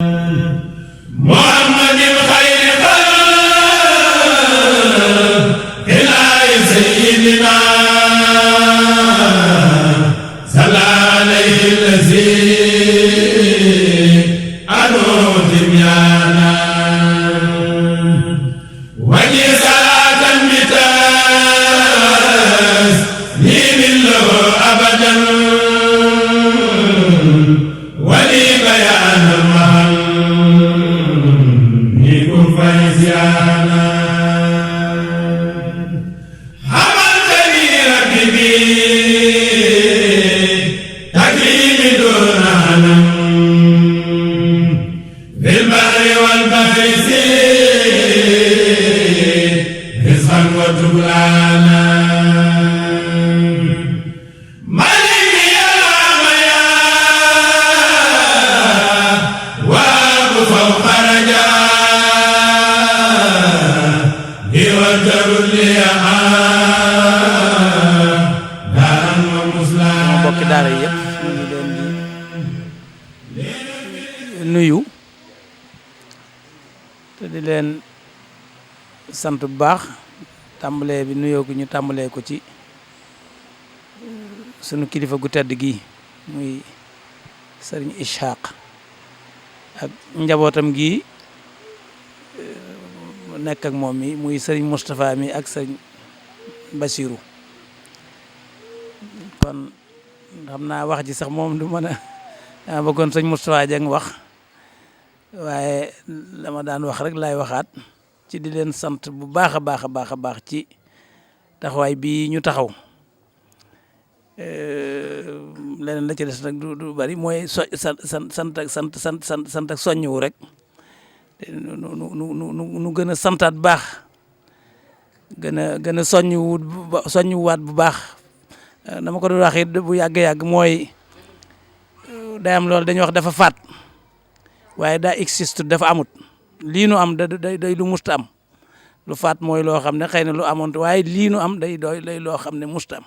محمد خير خلق الله سيدنا صلى عليه الذي أنوت بيانا وجه صلاة بتاس نيم له أبدا ولي بيان المهن يكون فيزيانا حملتني ربي تكريم دون علم في البحر والبحر سير رزقا وجبلانا mbokki daara yi yëpp ñu ngi leen di nuyu te di leen sant bu baax tàmbalee bi nuyoo ko ñu tàmbalee ko ci sunu kilifa gu tedd gi muy sëriñ Ishaq ak njabootam gi nekk ak moom mi muy sëriñ Moustapha mi ak sëriñ Bassirou kon xam naa wax ji sax moom du mën a dama bëggoon sëñ Moustapha Dieng wax waaye dama daan wax rek laay waxaat ci di leen sant bu baax a baax a baax a baax ci taxawaay bii ñu taxaw leneen la ci des nag du bari mooy sant ak soññiwu rek nu gën a santaat bu baax gën a soññuwaat bu baax dama ko doon wax it bu yàgg-yàgg mooy day am loolu dañuy wax dafa faat waaye daa existe dafa amut lii nu am day lu musta am lu faat mooy loo xam ne xëy na lu amoon waaye lii nu am day loo xam ne musta am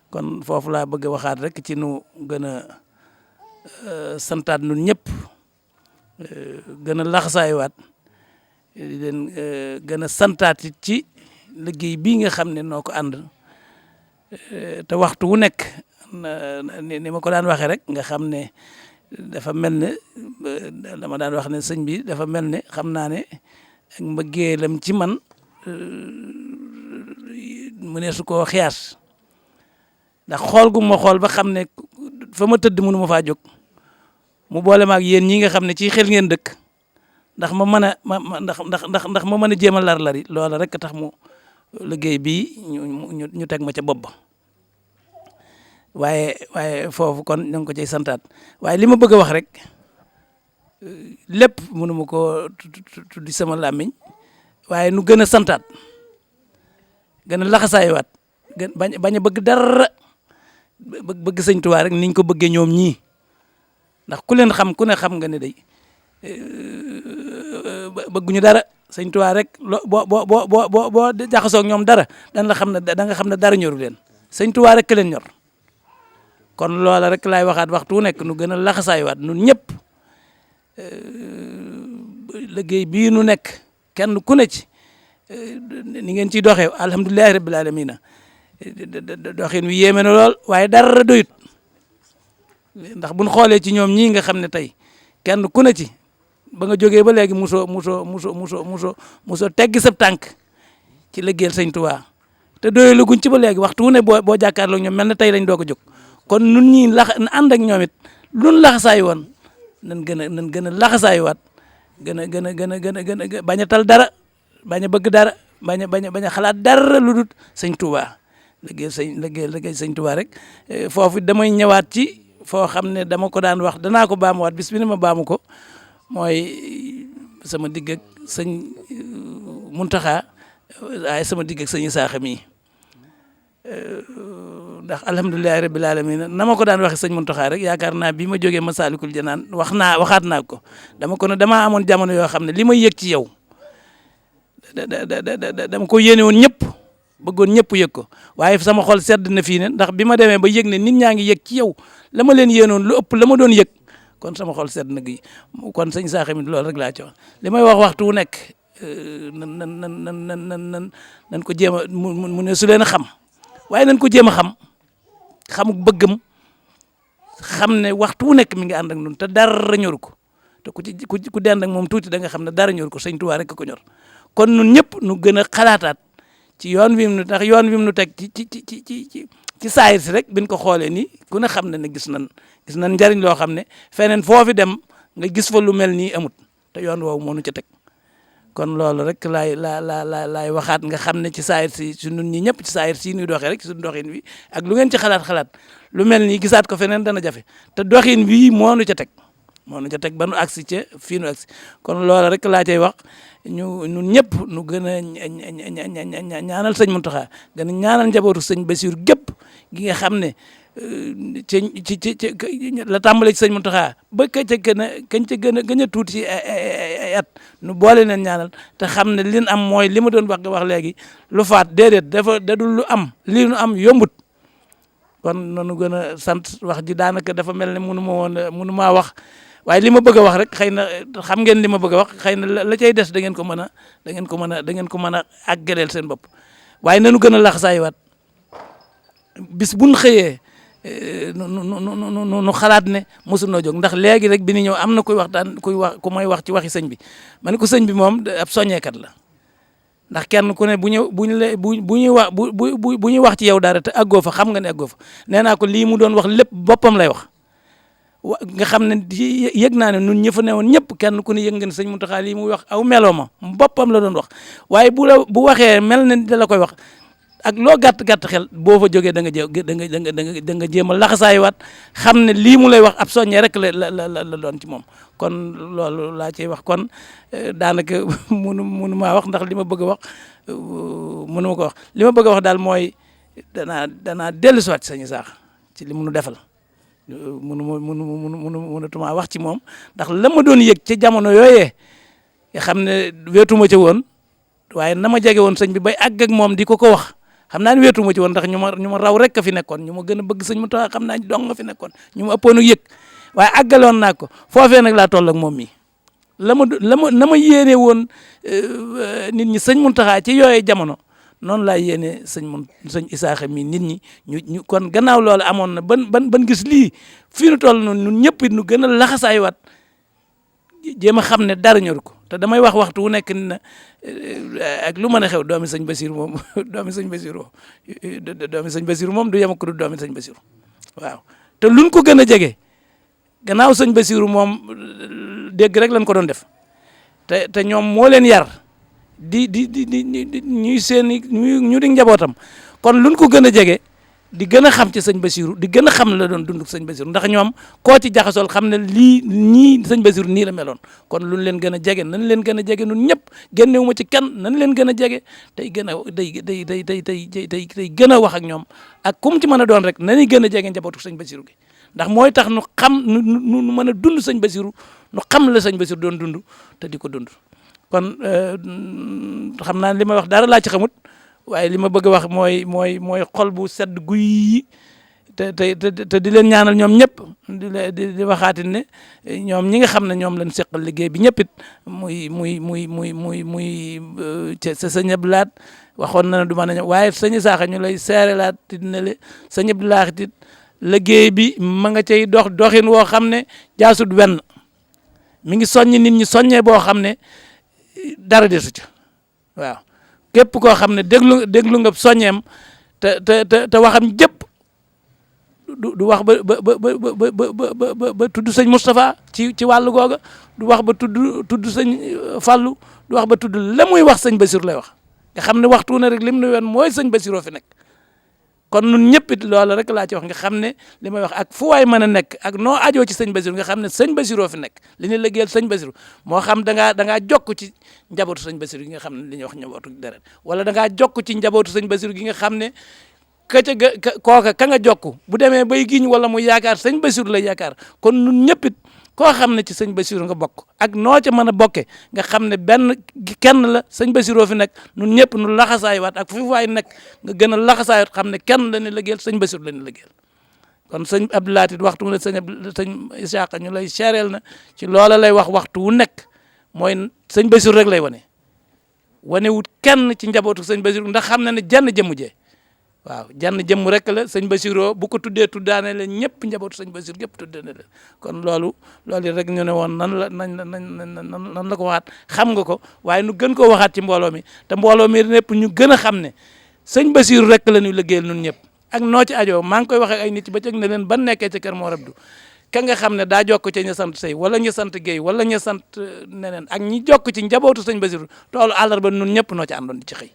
kon foofu laa bëgg a waxaat rek ci nu gën a santaat nun ñëpp gën a laxasaayuwaat di leen gën a santaat it ci liggéey bii nga xam ne noo ko ànd te waxtu wu nekk ni ma ko daan waxee rek nga xam ne dafa mel ne dama daan wax ne sëñ bi dafa mel ne xam naa ne ak mbëggeelam ci man mu ne su koo xiyaas ndax xool gu ma xool ba xam ne fa ma tëdd mënu ma faa jóg mu boole ma ak yéen ñi nga xam ne ci xel ngeen dëkk ndax ma mën a ndax ma mën a jéem a lar-lari loola rek tax mu liggéey bii ñu teg ma ca bopp ba waaye foofu kon ñu ngi ko cay santaat waaye li ma bëgg a wax rek lépp mënu ma koo tuddi sama làmmiñ waaye nu gën a santaat gën a laxasaayuwaat bañ a bëgg dara bëgg sëñ Tuubaa rek niñ ko bëggee ñoom ñii ndax ku leen xam ku ne xam nga ne day bëgguñu dara sëñ Tuubaa rek boo jaxasoo ak ñoom dara da nga xam ne dara ñoru leen sëñ Tuubaa rek leen ñor kon loola rek laay waxaat waxtu wu nekk nu gën a laxasaayuwaat nun ñëpp liggéey bii nu nekk kenn ku ne ci ni ngeen ciy doxee alhamdulilahi rabbil alamina doxin wi yéeme na lool waaye dara doyut ndax buñ xoolee ci ñoom ñii nga xam ne tey kenn ku ne ci ba nga jógee ba léegi musoo teggi sa tànk ci liggéeyal sëñ Tuubaa te doyee laguñ ci ba léegi waxtu wu ne boo jàkkaarloo ñoom mel na tey lañ doog a jóg kon nun ñii ànd ak ñoom it luñ laxasaay woon nan gën a laxasaayuwaat gën a bañ a tal dara bañ a bëgg dara bañ a xalaat dara lu dul sëñ Tuubaa liggéey sëñ Tuubaa rek foofu damay ñëwaat ci foo xam ne dama ko daan wax danaa ko baamuwaat bis bi ne ma baamu ko mooy sama digg ak sëñ Muntaxa waaye sama digg ak sëñ Isaaxa mii ndax alhamdulilahi rabbil alamin na ma ko daan waxe sëñ Muntaxa rek yaakaar naa bi ma jógee Masaalikul Jinaan waxaat naa ko damaa amoon jamono yoo xam ne li may yëg ci yow dama ko yéene woon ñëpp bëggoon ñëpp yëg ko waaye sama xol sedd na fii ne ndax bi ma demee ba yëg ne nit ñaa ngi yëg ci yow la ma leen yéenoon lu ëpp la ma doon yëg kon sama xol sedd na gi kon sëñ Isaaxa mi loolu rek laa ci wax li may wax waxtu wu nekk nan ko jéem a mu ne su leen a xam waaye nan ko jéem a xamuk bëggam xam ne waxtu wu nekk mi ngi ànd ak ñun te dara ñoru ko te ku dend ak moom tuuti da nga xam ne dara ñoru ko sëñ Tuubaa rek ko ñor kon ñun ñëpp nu gën a xalaataat ci yoon wi mu ndax yoon wi mu teg ci saayir si rek biñ ko xoolee nii ku ne xam ne ne gis nañ njariñ loo xam ne feneen foofi dem nga gis fa lu mel nii amut te yoon woowu moo nu ca teg kon loolu rek laay waxaat nga xam ne ci saayir si su nun ñi ñëpp ci saayir si ñuy doxee rek suñu doxin wi ak lu ngeen ci xalaat lu mel nii gisaat ko feneen dana jafe te doxin wi moo nu ca teg ba nu agsi ca fii nu agsi kon loolu rek laa cay wax ñun ñëpp nu gën a ñaanal sëñ Muntaxa gën a ñaanal njabootu sëñ Basiru gépp gi nga xam ne ci la tàmbale ci sëñ Muntaxa ba kañ ca gën a tuuti ci ay at nu boole leen ñaanal te xam ne li nu am mooy li ma doon wax léegi lu faat déedéet dadul lu am lii nu am yombut kon nanu gën a sant wax ji daanaka dafa mel ne mënu maa wax waaye li ma bëgg a wax rek xëy na xam ngeen li ma bëgg a wax xëy na la cay des da ngeen ko mën a àggaleel seen bopp waaye nanu gën a laxasaaywaat bis buñ xëyee nu xalaat ne mosu noo jóg ndax léegi rek bi ni ñëw am na ku may wax ci waxi sëñ bi ma ne ko sëñ bi moom ab soññeekat la ndax kenn ku ne bu ñuy wax ci yow dara te àggoo fa xam nga ne àggoo fa nee naa ko lii mu doon wax lépp boppam lay wax nga xam ne yëg naa ne nun ñi fa newoon ñëpp kenn ku ne yëg nga ne sëñ Muntaxa lii muy wax aw meloo ma boppam la doon wax waaye bu waxee mel ne da la koy wax ak loo gàtt xel boo fa jógee da nga jéem a laxasaayuwaat xam ne lii mu lay wax ab soññee rek la doon ci moom kon loolu laa ciy wax kon daanaka munu maa wax ndax li ma bëgg a wax mënu ma ko wax li ma bëgg a wax daal mooy danaa dellusiwaat ci sëñ Isaaxa ci li mu nu defal mënatuma wax ci moom ndax la ma doon yëg ci jamono yooyee nga xam ne weetuma ca woon waaye na ma jege woon sëñ bi bay àgg ak moom di ko wax xam naa ne weetuma ci woon ndax ñu ma raw rek ka fi nekkoon ñu ma gën a bëgg sëñ Muntaxa xam naa ñu dong nga fi nekkoon ñu ma ëppoon yëg waaye àggaloon naa ko foofee nag laa toll ak moom mi na ma yéene woon nit ñi sëñ Muntaxa ci yooyee jamono noonu laa yéene sëñ Isaaxa mi nit ñi ñu kon gannaaw loolu amoon na ban gis lii fii nu toll noonu ñun ñëpp it nu gën a laxasaaywaat jéem a xam ne dara ñoru ko te damay wax waxtu wu nekk ni na ak lu mën a xew doomi sëñ Basiru moom doomi sëñ Basiru moom du yem ko du doomi sëñ Basiru waaw te luñ ko gën a jege gannaaw sëñ Basiru moom dégg rek lañ ko doon def te ñoom moo leen yar di ñuy ñu di njabootam kon luñ ko gën a jege di gën a xam ci sëñ Basiru di gën a xam la doon dund sëñ Basiru ndax ñoom koo ci jaxasool xam ne ñii sëñ Basiru nii la meloon kon luñ leen gën a jege nañ leen gën a jege nun ñëpp génnewuma ci kenn nañ leen gën a jege tey gën a tey gën a wax ak ñoom ak kum ci mën a doon rek nañuy gën a jege njabootu sëñ Basiru gi ndax mooy tax nu xam nu mën a dund sëñ Basiru nu xam la sëñ Basiru doon dund te di ko dund kon xam naa li ma wax dara laa ci xamut waaye li ma bëgg a wax mooy xol bu sedd guy te di leen ñaanal ñoom ñëpp di waxaati ne ñoom ñi nga xam ne ñoom lañ seqal liggéey bi ñëpp it muy sa sëñ Abdou Lahad waxoon na ne du mën a ñëw waaye sëñ Isaaxa ñu lay seerelaat ti ne le sëñ Abdou Lahad it liggéey bi ma nga cay doxin woo xam ne jaasut wenn mi ngi soññ nit ñi soññee boo xam ne dara desu ca waaw képp koo xam ne déglu nga soññeem te waxam jëpp du wax ba tudd sëñ Moustapha ci wàllu googa du wax ba tudd sëñ Fallou du wax ba tudd la muy wax sëñ Basiru lay wax nga xam ne waxtu ne rek lim nu yoon mooy sëñ Basiru fi nekk kon nun ñëpp it loolu rek laa ci wax nga xam ne li may wax ak fu waay mën a nekk ak noo ajoo ci sëñ Basiru nga xam ne sëñ Basiru fi nekk li ñuy liggéeyal sëñ Basiru moo xam da ngaa jokk ci njabootu sëñ Basiru gi nga xam ne li ñuy wax njabootu deret wala da ngaa jokk ci njabootu sëñ Basiru gi nga xam ne kooka ka nga jokk bu demee bay giñ wala mu yaakaar sëñ Basiru la yaakaar kon nun ñëpp it koo xam ne ci sëñ Basiru nga bokk ak noo ca mën a bokke nga xam ne kenn la sëñ Basiru fi nekk nun ñëpp nu laxasaay waat ak fu waay nekk nga gën a laxasaay waat xam ne kenn la ne liggéeyal sëñ Basiru la ne liggéeyal kon sëñ Abdou Lahat it waxtu wu ne sëñ Isaaqa ñu lay seereel na ci loola lay wax waxtu wu nekk mooy sëñ Bassirou rek lay wane wut kenn ci njabootu sëñ Bassirou ndax xam na ne jenn jëmm jee waaw jenn jëmm rek la sëñ Bassirou bu ko tuddee tuddaane la ñëpp njabootu sëñ Bassirou ñëpp tuddaane la kon loolu rek ñu ne woon nan la ko waxaat xam nga ko waaye nu gën koo waxaat ci mbooloo mi te mbooloo mi ñëpp ñu gën a xam ne sëñ Bassirou rek la ñuy liggéeyal nun ñëpp ak noo ci ajoo maa ngi koy waxee ay nit ci bëccëg ne leen ban nekkee ci kër Mor Abdou ka nga xam ne daa jokk ci ña sant Sey wala ña sant Guèye wala ña sant neneen ak ñi jokk ci njabootu sëñ Bassirou toolu àllarba nun ñëpp noo ci àndoon di ci xëy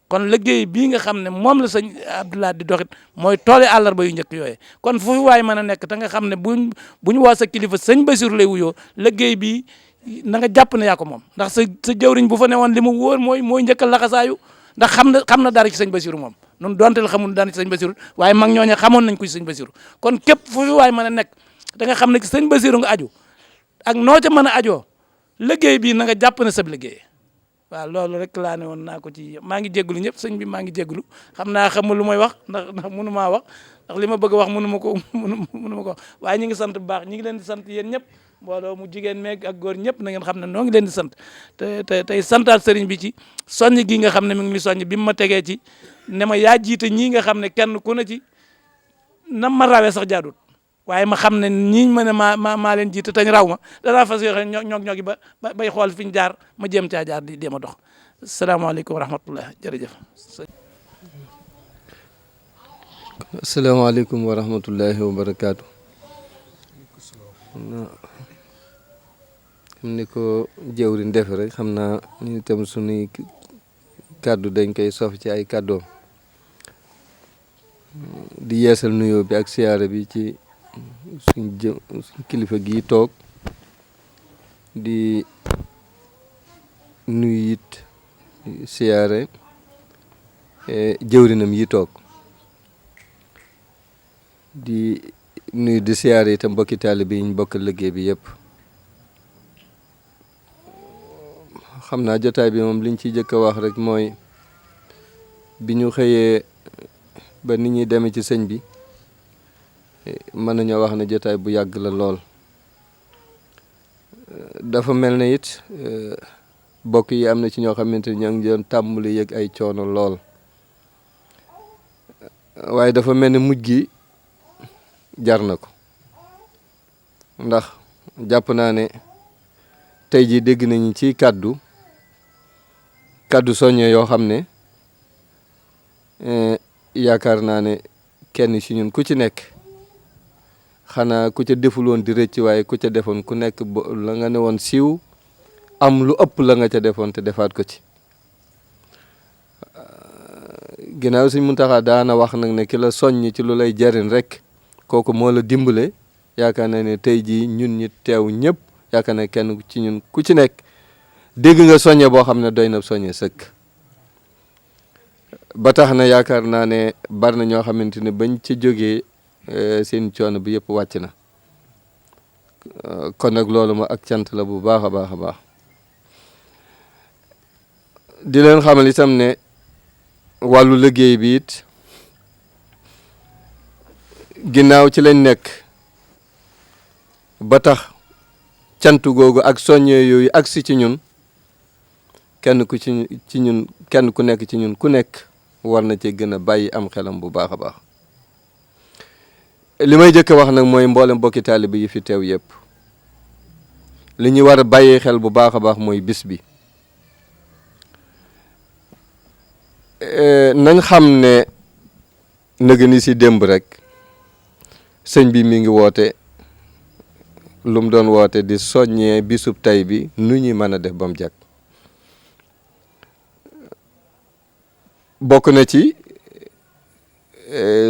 kon liggéey bii nga xam ne moom la sëñ Abdou Lahat di doxit mooy toole àllarba yu njëkk yooyee kon fu waay mën a nekk te nga xam ne bu ñu woo sa kilifa sëñ Bassirou lay wuyoo liggéey bi na nga jàpp ne yaa ko moom ndax sa jëwriñ bu fa newoon li mu wóor mooy njëkkal laxasaayu ndax xam na dara ci sëñ Bassirou moom nun donte la xamul dara ci sëñ Bassirou waaye mag ñooñu xamoon nañ ko ci sëñ Bassirou kon képp fu waay mën a nekk da nga xam ne ci sëñ Bassirou nga aju ak noo ca mën a ajoo liggéey bii na nga jàpp ne sab liggéey waaw loolu rek laa ne woon naa ko ci maa ngi jégalu ñëpp sëñ bi maa ngi jégalu xam naa xamul lu may wax ndax mënu maa wax ndax li ma bëgg a wax mënu ma ko wax waaye ñi ngi sant bu baax ñi ngi leen di sant yéen ñëpp mbooloo mu jigéen meeg ak góor ñëpp na ngeen xam ne noo ngi leen di sant tey santaat sëriñ bi ci soññ gi nga xam ne mi ngi soññ bi mu ma tegee ci ne ma yaa jiite ñii nga xam ne kenn ku ne ci nam ma rawee sax jaadut waaye ma xam ne ñii ma ne maa leen jiite tañ raw ma danaa fas yoo xam ne ñoog ba bay xool fi ñu jaar ma jéem caa jaar di jéem a dox salaamaaleykum wa rahmatullah jërëjëf. asalaamaaleykum wa rahmatullahi wa barakaatu. xam ni ko jëwriñ defe rek xam naa ñu itam suñuy kàddu dañ koy sof ci ay kàddoom di yeesal nuyoo bi ak siyaare bi ci suñ kilifa gii toog di nuyu it siyaare jëwrinam yi toog di nuyu di siyaare itam mbokki taalibe yi ñu bokk liggéey bi yëpp xam naa jotaay bi moom liñ ciy jëkk a wax rek mooy bi ñu xëyee ba nit ñi demee ci sëñ bi mën nañoo wax ne jotaay bu yàgg la lool dafa mel ne it bokk yi am na ci ñoo xamante ni ñoo ngi doon tàmbali yëg ay coono lool waaye dafa mel ne mujj gi jar na ko ndax jàpp naa ne tey jii dégg nañu ci kàddu soññe yoo xam ne yaakaar naa ne kenn ci ñun ku ci nekk xanaa ku ca defuloon di rëcc waaye ku ca defoon ku nekk la nga ne woon siiw am lu ëpp la nga ca defoon te defaat ko ci ginnaaw Sëñ Muntaxa daana wax nag ne ki la soññ ci lu lay jariñ rek kooku moo la dimbale yaakaar naa ne tey jii ñun ñi teew ñëpp yaakaar naa kenn ci ñun ku ci nekk dégg nga soññe boo xam ne doy na soññe sëkk ba tax na yaakaar naa ne bari na ñoo xamante ne bañ ci jógee seen coono bi yëpp wàcc na kon nag loolu ma ak cant la bu baax a baax a baax di leen xamal itam ne wàllu liggéey bi it ginnaaw ci lañ nekk ba tax cant googu ak soññee yooyu agsi ci ñun kenn ku ci ñun kenn ku nekk ci ñun ku nekk war na ci gën a bàyyi am xelam bu baax a baax li may jëkk wax nag mooy mboolem bokki taalibe yi fi teew yëpp li ñu war a bàyyi xel bu baax a baax mooy bis bi nañ xam ne nëgë ni si démb rek sëñ bi mi ngi woote lu mu doon woote di soññee bisub tey bi nu ñuy mën a def ba mu jag bokk na ci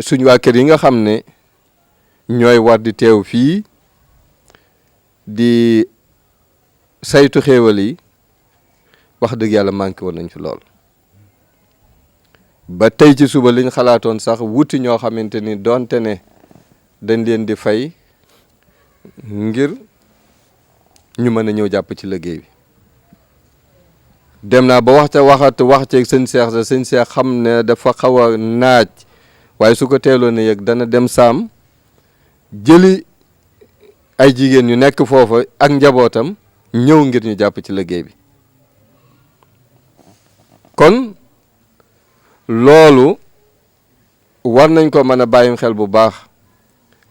suñ waa kër yi nga xam ne ñooy war di teew fii di saytu xéewal yi wax dëgg yàlla manqué woon nañ fi lool ba tey ci suba liñ xalaatoon sax wuti ñoo xamante ni doonte ne dañ leen di fay ngir ñu mën a ñëw jàpp ci liggéey bi dem naa ba wax ceeg sëñ Seex sa sëñ Seex xam ne dafa xaw a naaj waaye su ko teeloon ne yëg dana dem saam jëli ay jigéen ñu nekk foofa ak njabootam ñëw ngir ñu jàpp ci liggéey bi. kon loolu war nañ ko mën a bàyyi xel bu baax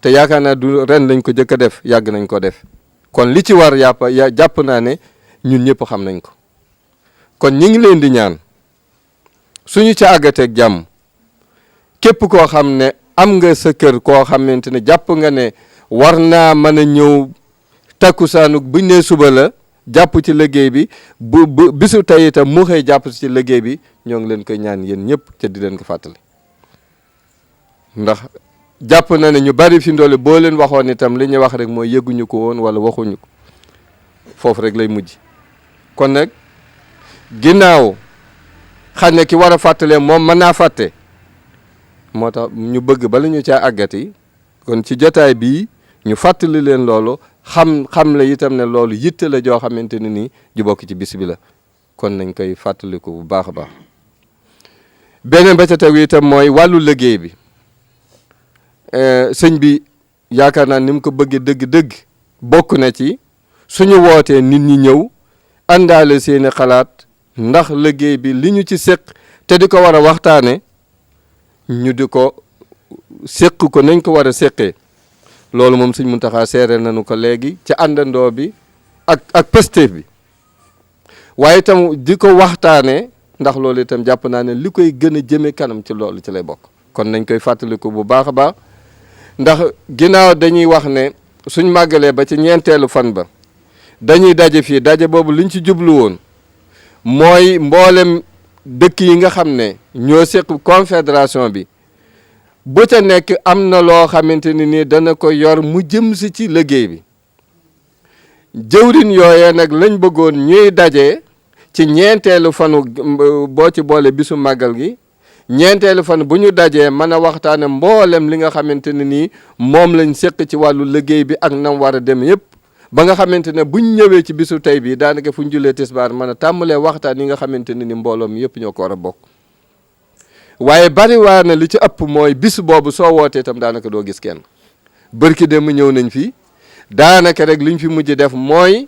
te yaakaar naa du ren lañ ko jëkk a def, yàgg nañ ko def. kon li ci war jàpp naa ne ñun ñëpp xam nañ ko. kon ñi ngi leen di ñaan suñu ca àggateeg jàmm képp koo xam ne am nga sa kër koo xamante ne jàpp nga ne war naa mën a ñëw takkusaanu buñ ne suba la jàpp ci liggéey bi bu bisu tey itam mu xëy jàpp ci liggéey bi ñoo ngi leen koy ñaan yéen ñëpp te di leen ko fàttali. ndax jàpp na ne ñu bari fi ndoole boo leen waxoon itam li ñuy wax rek mooy yëguñu ko woon wala waxuñu ko, foofu rek lay mujj. kon nag ginnaaw xaj na ki war a fàttalee moom mën naa fàtte, moo tax ñu bëgg bala ñu caa àggati kon ci jotaay bii ñu fàttali leen loolu xam la itam ne loolu yitte la joo xamante ne nii ju bokk ci bis bi la. kon nañ koy fàttaliku bu baax a baax. beneen ba ca tegu itam mooy wàllu liggéey bi. sëñ bi yaakaar naa ni mu ko bëggee dëgg-dëgg bokk na ci suñu wootee nit ñi ñëw àndaale seeni xalaat, ndax liggéey bi li ñu ci séq te di ko war a waxtaane ñu di ko séq ko nañ ko war a séqee. loolu moom sëñ Muntaxa seere nañu ko léegi ci àndandoo bi ak Pastef bi, waaye itam di ko waxtaane ndax loolu itam jàpp naa ne li koy gën a jëme kanam ci loolu ci lay bokk. kon nañ koy fàttaliku bu baax a baax, ndax ginnaaw dañuy wax ne suñ màggalee ba ci ñeenteelu fan ba dañuy daje fii. daje boobu liñ ci jublu woon mooy mboolem dëkk yi nga xam ne ñoo seq confédération bi, bu ca nekk am na loo xamante ni nii dana ko yor mu jëm si ci liggéey bi. jëwrin yooyee nag lañ bëggoon ñuy daje ci ñeenteelu fanu boo ci boole bisu màggal gi. ñeenteelu fan bu ñu dajee mën a waxtaane mboolem li nga xamante ne nii moom lañ seq ci wàllu liggéey bi ak nam war a dem yëpp, ba nga xamante ne buñ ñëwee ci bisu tey bi daanaka fu ñu julee tisbaar mën a tàmbalee waxtaan yi nga xamante ne ni mbooloo mi yëpp ñoo ko war a bokk. waaye bari waa na li ci ëpp mooy bis boobu soo wootee itam daanaka doo gis kenn. bërki dem ñëw nañ fi daanaka rek liñ fi mujj def mooy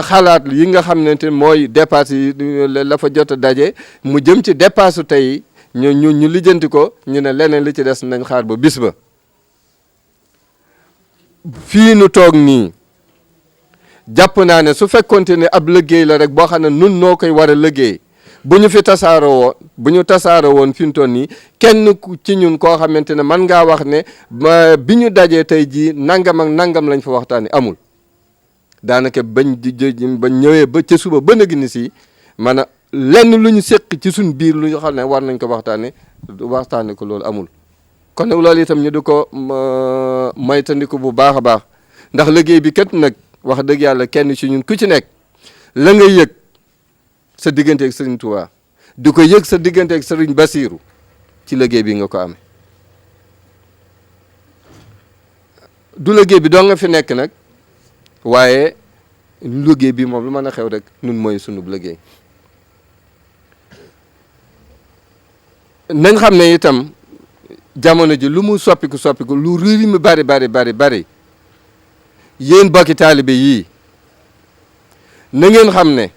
xalaat yi nga xamante mooy dépasse yi la fa jot a daje mu jëm ci dépasse tey ñu lijjanti ko, ñu ne leneen li ci des nañ xaar ba bis ba. fii nu toog nii jàpp naa ne su fekkonte ne ab liggéey la rek boo xam ne nun noo koy war a liggéey, bu ñu fi tasaaroo woon fi mu toll nii kenn ci ñun koo xamante ne man ngaa wax ne bi ñu dajee tey jii nangam ak nangam lañ fa waxtaanee amul. daanaka bañ ñëwee ba ca suba ba nag ni si maanaam lenn lu ñu séq ci suñ biir lu ñu xam ne war nañ ko waxtaane ko loolu amul. kon nag loolu itam ñu di ko moytandiku bu baax a baax, ndax liggéey bi kat nag wax dëgg yàlla kenn ci ñun ku ci nekk la nga yëg sa diggante ak Serigne Touba di ko yëg sa diggante ak Serigne Bassirou ci liggéey bi nga ko amee. du liggéey bi doo nga fi nekk nag, waaye liggéey bi moom lu mën a xew rek nun mooy sunub liggéey. nañ xam ne itam jamono ji lu mu soppiku lu rëri mi bari yéen bokki taalibe yii na ngeen xam ne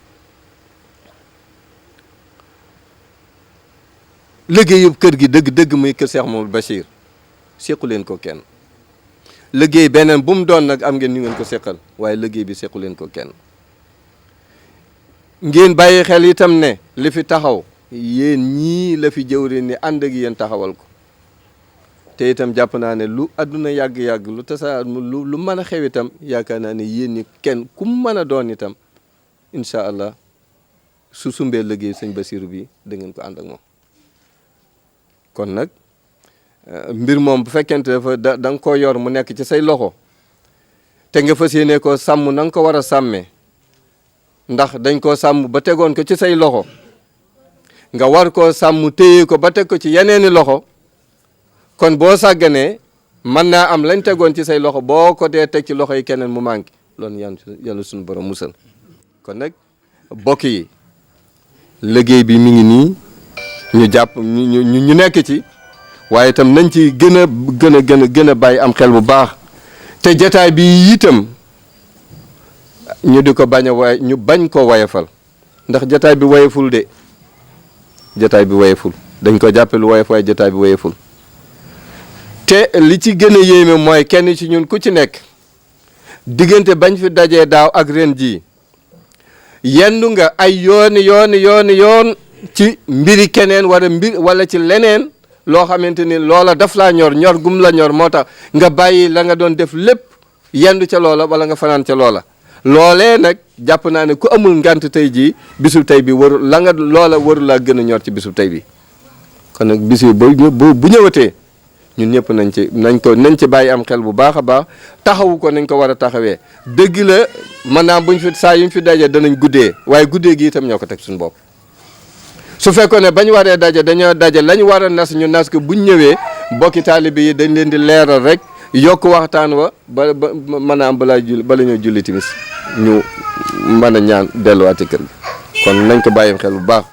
liggéeyu kër gi dëgg muy kër Cheikh Mamadou Bachir sequ leen ko kenn. liggéey beneen bu mu doon nag am ngeen ñu ngeen ko seqal, waaye liggéey bi sequ leen ko kenn. ngeen bàyyi xel itam ne li fi taxaw yéen ñii la fi jëwriñ ni ànd ak yéen taxawal ko, te itam jàpp naa ne lu àdduna yàgg lu tasaa lu mën a xew itam yaakaar naa ne yéen ñi kenn ku mën a doon itam incha allah su sumbee liggéey sëñ Bassirou bi da ngeen ko ànd ak moom. kon nag mbir moom bu fekkente dafa da nga koo yor mu nekk ci say loxo te nga fas yéene koo sàmm na nga ko war a sàmmee, ndax dañ koo sàmm ba tegoon ko ci say loxo nga war koo sàmm téye ko ba teg ko ci yeneeni loxo, kon boo sàgganee mën naa am lañ tegoon ci say loxo boo ko dee teg ci loxo yi keneen mu manqué loolu yàlla suñu borom musal. kon nag bokk yi liggéey bi mi ngi nii ñu jàpp ñu nekk ci, waaye itam nañ ci gën a bàyyi am xel bu baax te jataay bi itam ñu di ko bañ a way ñu bañ ko wayefal ndax jataay bi wayeful de jataay bi wayeful dañ ko jàppe lu wayef waaye jataay bi wayeful te li ci gën a yéeme mooy kenn ci ñun ku ci nekk diggante bañ fi dajee daaw ak ren jii yendu nga ay yoon ci mbiri keneen wala ci leneen loo xamante ni loola daf laa ñor gum la ñor moo tax nga bàyyi la nga doon def lépp yendu ca loola wala nga fanaan ca loola loolee nag jàpp naa ne ku amul ngant tey jii bisu tey bi loola waru laa gën a ñor ci bisu tey bi kon nag bis yi bu ñëwatee ñun ñëpp nañ ci bàyyi am xel bu baax a baax taxawu ko nañ ko war a taxawee dëgg la maanaam buñ fi saa yuñ fi daje danañ guddee waaye guddee gi itam ñoo ko teg suñu bopp su fekkoon ne bañ waree daje dañoo daje lañ war a nas ñu nas ko buñ ñëwee bokki taalibe yi dañ leen di leeral rek yokk waxtaan wa ba maanaam bala ñoo julli timis ñu mën a ñaan delluwaat ci kër gi kon nañ ko bàyyi xel bu baax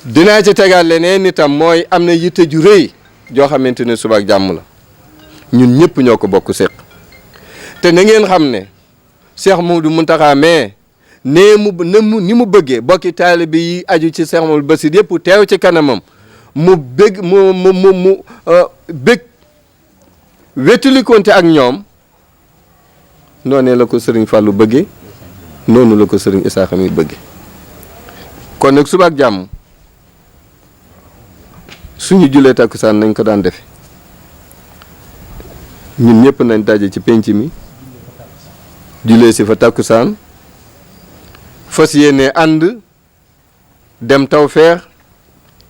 dinaa ci tegaat leneen itam mooy am na yitte ju rëy joo xamante ne suba ak jàmm la ñun ñëpp ñoo ko bokk seq te na ngeen xam ne Cheikh Mouhamadou Mountakha mais ni mu bëggee bokki taalibe yi aju ci Cheikh Mouhamadou Bassir yëpp teew ci kanamam mu bëgg mu bëgg wétalikonte ak ñoom noonee la ko Serigne Fallou bëggee noonu la ko Serigne Issakha mi bëggee kon nag suba ak jàmm suñu julee takkusaan nañ ko daan defe ñun ñëpp nañ daje ci penc mi julee si fa takkusaan fas yéene ànd dem Tawfekh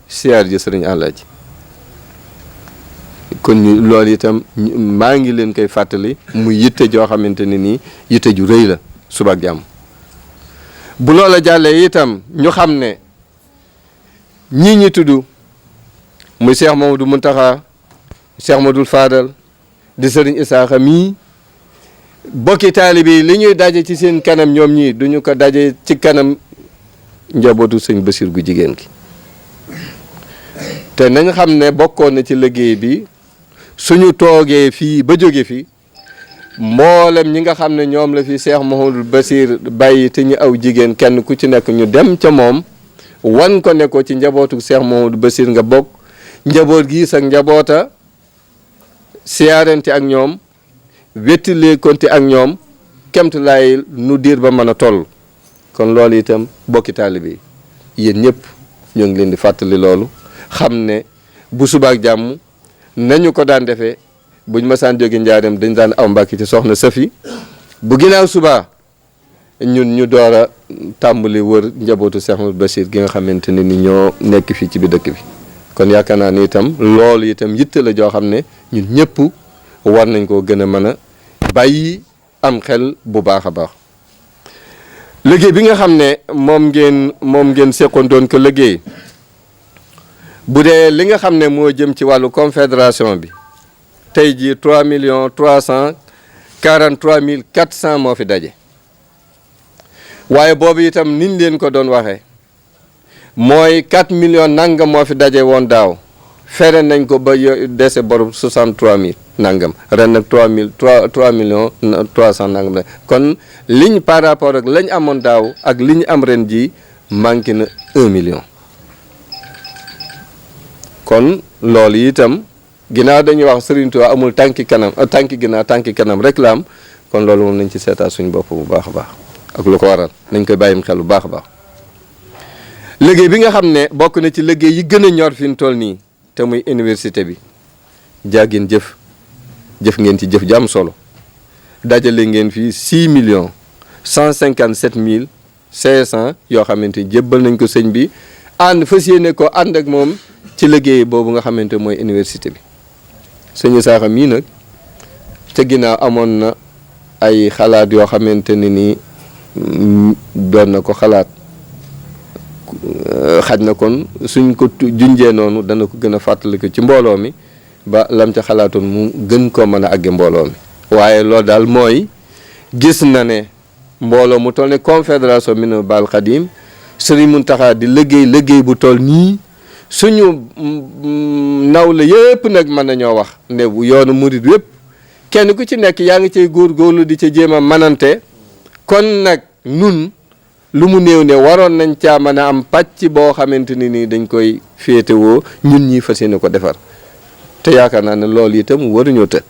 siyaar ji sëriñ Alaaji kon ñu loolu itam maa ngi leen koy fàttali mu yitte joo xamante ne nii yitte ju rëy la suba ak jàmm bu loola jàllee itam ñu xam ne ñii ñi tudd muy Cheikh Mamadou Mountakha Cheikh Mamadou Fadal di sëriñ Issakha mii bokki taalibe yi li ñuy daje ci seen kanam ñoom ñii duñu ko daje ci kanam njabootu sëñ Bassir gu jigéen gi te nañ xam ne bokkoon na ci liggéey bi suñu toogee fii ba jóge fi mboolem ñi nga xam ne ñoom la fi Cheikh Mamadou Bassir bàyyi te ñu aw jigéen kenn ku ci nekk ñu dem ca moom wan ko ne ko ci njabootu Cheikh Mamadou Bassir nga bokk njaboot gi sax njaboota siyaarante ak ñoom wettile konte ak ñoom kemt laay nu diir ba mën a toll kon loolu itam bokki taalibe yi yéen ñëpp ñoo ngi leen di fàttali loolu xam ne bu subaak jàmm nañu ko daan defee buñ masaan jóge njaareem dañ daan aw Mbàkke ci soxna Safi bu ginnaaw subaa ñun ñu door a tàmbali wër njabootu Cheikh Mamadou Bassir gi nga xamante ne ni ñoo nekk fii ci bi dëkk bi kon yaakaar naa ni itam loolu itam yitte la joo xam ne ñun ñëpp war nañ koo gën a mën a bàyyi am xel bu baax a baax liggéey bi nga xam ne moom ngeen seqoon doon ko liggéey bu dee li nga xam ne moo jëm ci wàllu confédération bi tey jii 3,343,400 moo fi daje waaye boobu itam niñ leen ko doon waxee mooy 4 millions nangam moo fi daje woon daaw fere nañ ko ba dese boru 63,000 nangam ren nag 3 millions 300 nangam la kon liñ par rapport ak lañ amoon daaw ak li ñu am ren ji manqué na 1 million kon loolu itam ginnaaw dañuy wax Serigne Touba amul tànki ginnaaw tànki kanam rek la am kon loolu moom nañ ci seetaat suñ bopp bu baax a baax ak lu ko waral nañ koy bàyyim xel bu baax a baax liggéey bi nga xam ne bokk na ci liggéey yi gën a ñor fi mu toll nii te muy université bi jaagin jëf ngeen ci jëf ju am solo dajale ngeen fii 6,157,500 yoo xamante ni jébbal nañ ko sëñ bi fas yéene ko ànd ak moom ci liggéey boobu nga xamante mooy université bi sëñ Issakha mii nag ca ginnaaw amoon na ay xalaat yoo xamante ne nii doon na ko xalaat xaj na kon suñ ko junjee noonu dana ko gën a fàttali ko ci mbooloo mi ba lam ca xalaatoon mu gën koo mën a àgge mbooloo mi waaye loolu daal mooy gis na ne mbooloo mu toll ne confédération Minanul Baaqil Qadiim Sëriñ Muntaxa di liggéey bu toll nii suñu naw la yëpp nag mën nañoo wax ne bu yoonu murid yëpp kenn ku ci nekk yaa ngi cay góorgóorlu di ca jéem a manante kon nag nun lu mu néew ne waroon nañ caa mën a am pàcc boo xamante ni nii dañ koy féetewoo ñun ñii fas yéene ko defar te yaakaar naa ne loolu itam waruñoo të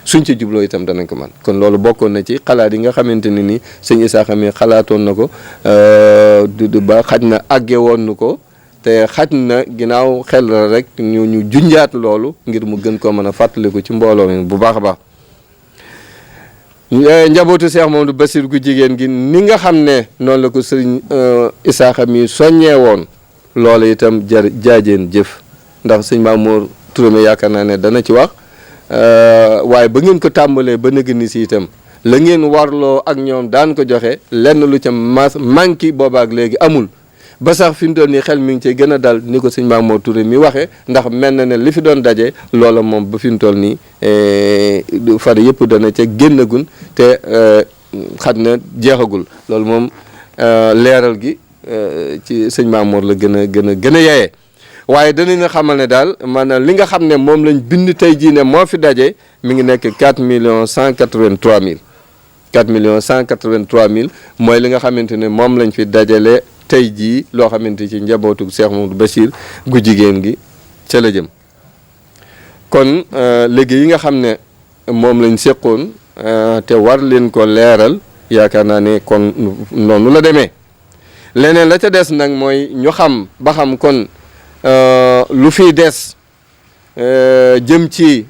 suñ ca jubloo itam danañ ko man kon loolu bokkoon na ci xalaat yi nga xamante ne ni sëñ Isaaxa mi xalaatoon na ko du ba xaj na àgge woon nu ko te xaj na ginnaaw xel la rek ñu junjaat loolu ngir mu gën koo mën a fàttaliku ci mbooloo mi bu baax a baax njabootu Cheikh Mamadou Bassir gu jigéen gi ni nga xam ne noonu la ko sëriñ Isaaxa mi soññee woon loolu itam jaajeen jëf ndax sëñ Mamour Touré yaakaar naa ne dana ci wax waaye ba ngeen ko tàmbalee ba nëgg ni si itam la ngeen warloo ak ñoom daan ko joxe lenn lu ca manqué boobaak léegi amul ba sax fi mu toll nii xel mi ngi cee gën a dal ni ko sëñ Mamour Touré mi waxee ndax mel na ne li fi doon daje loola moom ba fi mu toll nii far yëpp dana ca génnagun te xaj na jeexagul loolu moom leeral gi ci sëñ Mamour la gën a yeyee waaye danañ xamal ne daal maanaam li nga xam ne moom lañ bind tey jii ne moo fi daje mi ngi nekk 4 183 000 mooy li nga xamante ne moom lañ fi dajale tey jii loo xamante ci njabootu Cheikh Mamadou Bassir gu jigéen gi ca la jëm kon liggéey yi nga xam ne moom lañ seqoon te war leen ko leeral yaakaar naa ne kon noonu la demee leneen la ca des nag mooy ñu xam ba xam kon lu fiy des jëm ci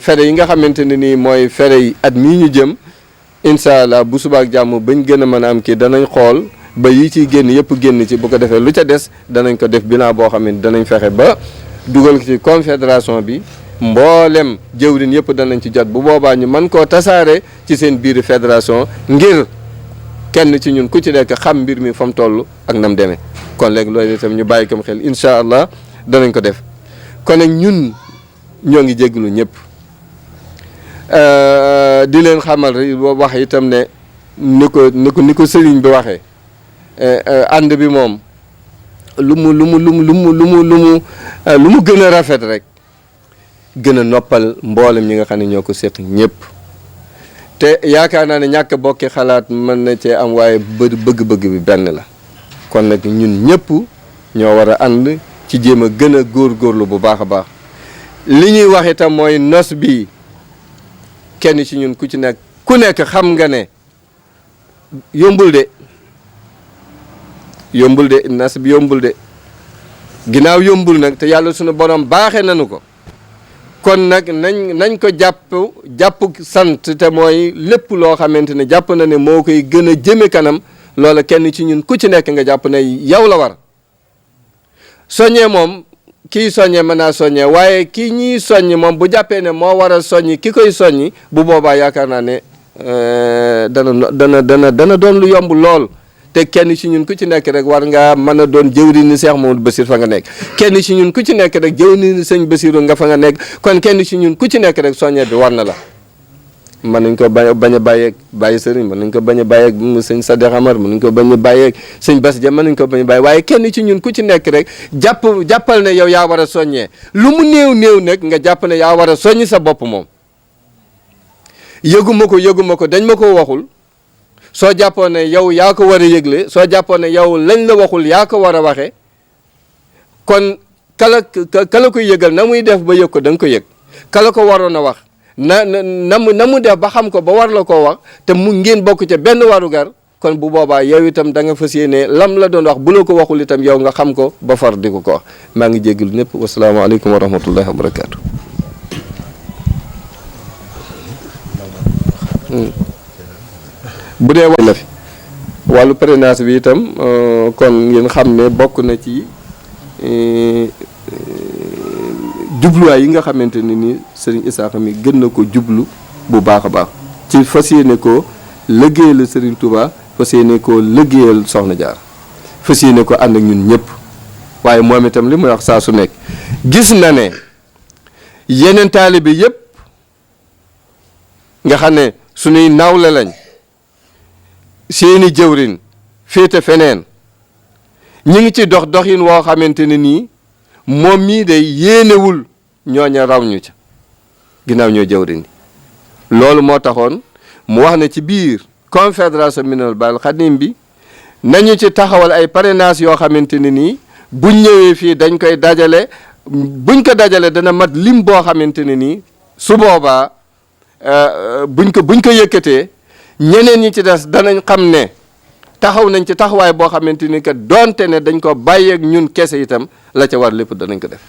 fere yi nga xamante ne nii mooy fere yi at mii ñu jëm incha allah bu subaak jàmm bañ gën a mën a am kii danañ xool ba yi ciy génn yëpp génn ci bu ko defee lu ca des danañ ko def bilan boo xam ne danañ fexe ba dugal ci confédération bi mboolem jëwrin yëpp danañ ci jot bu boobaa ñu mën koo tasaare ci seen biir fédération ngir kenn ci ñun ku ci nekk xam mbir mi fa mu toll ak nam demee kon léegi loolu itam ñu bàyyi ko xel incha allah danañ ko def kon nag ñun ñoo ngi jégalu ñëpp di leen xamal wax itam ne ni ko sëriñ bi waxee ànd bi moom lu mu gën a rafet rek gën a noppal mboolem ñi nga xam ne ñoo ko seq ñëpp te yaakaar naa ne ñàkk bokki xalaat mën na cee am waaye bëgg-bëgg bi benn la kon nag ñun ñëpp ñoo war a ànd ci jéem a gën a góorgóorlu bu baax a baax li ñuy wax itam mooy nos bi kenn ci ñun ku nekk xam nga ne yombul de nas bi yombul de ginnaaw yombul nag te yàlla sunu borom baaxee nañu ko kon nag nañ ko jàpp sant te mooy lépp loo xamante ne jàpp na ne moo koy gën a jëme kanam loola kenn ci ñun ku ci nekk nga jàpp ne yow la war soññee moom kii soññee mën naa soññee waaye kii ñiy soññ moom bu jàppee ne moo war a soññ ki koy soññi bu boobaa yaakaar naa ne dana doon lu yomb lool te kenn ci ñun ku ci nekk rek war ngaa mën a doon jëwriñu Cheikh Mamadou Bassir fa nga nekk kenn ci ñun ku ci nekk rek jëwriñu sëñ Bassirou nga fa nga nekk kon kenn ci ñun ku ci nekk rek soññee bi war na la mën nañ ko bañ a bàyyi sëriñ mën nañ ko bañ a bàyyeeg sëñ Sadikh Amar mën nañ ko bañ a bàyyeeg sëñ Bass Dia mën nañ ko bañ a bàyyi waaye kenn ci ñun ku ci nekk rek jàppal ne yow yaa war a soññee lu mu néew nag nga jàpp ne yaa war a soññi sa bopp moom yëguma ko dañ ma ko waxul soo jàppoon ne yow yaa ko war a yëgle soo jàppoon ne yow lañ la waxul yaa ko war a waxee kon kala koy yëgal na muy def ba yëg ko da nga ko yëg kala ko waroon a wax na mu def ba xam ko ba war la koo wax te mu ngeen bokk ca benn warugar kon bu boobaa yow itam da nga fas yéene lam la doon wax bu la ko waxul itam yow nga xam ko ba far di ko wax maa ngi jégalu ñëpp wasalaamaaleykum wa rahmatullahi wa barakaatu. bu dee la fi wàllu parrainage bi itam kon ngeen xam ne bokk na ci jubluwaay yi nga xamante ne ni Serigne Isaaxa mi gën na ko jublu bu baax a baax ci fas yéene ko liggéeyal Serigne Touba fas yéene ko liggéeyal Soxna Jaara fas yéene ko ànd ak ñun ñëpp waaye moom itam li muy wax saa su nekk gis na ne yeneen taalibe yëpp nga xam ne suñuy nawle lañ seeni jëwrin féete feneen ñi ngi ci doxin woo xamante ne nii moom mii day yéenewul ñooña raw ñu ca ginnaaw ñoo jëwrin loolu moo taxoon mu wax ne ci biir confédération Minanul Baaqil Xadim bi nañu ci taxawal ay parrainage yoo xamante ne nii buñ ñëwee fii dañ koy dajale buñ ko dajale dana mat lim boo xamante ne nii su boobaa buñ ko yëkkatee ñeneen ñi ci des danañ xam ne taxaw nañ ci taxawaay boo xamante ni que donte ne dañ ko bàyyeeg ñun kese itam la ca war lépp danañ ko def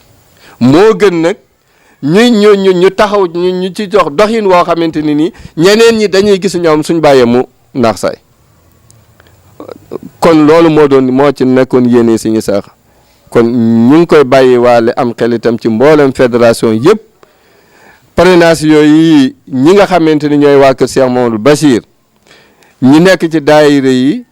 moo gën nag ñu taxaw ñu ci jox doxin woo xamante ni nii ñeneen ñi dañuy gis ñoom suñ bàyyee mu naax saay kon loolu moo ci nekkoon yéene Sëñ Isaaxa kon ñu ngi koy bàyyi waale am xel itam ci mboolem fédération yëpp parrainage yooyu ñi nga xamante ni ñooy waa kër Cheikh Mamadou Bachir ñi nekk ci daayira yi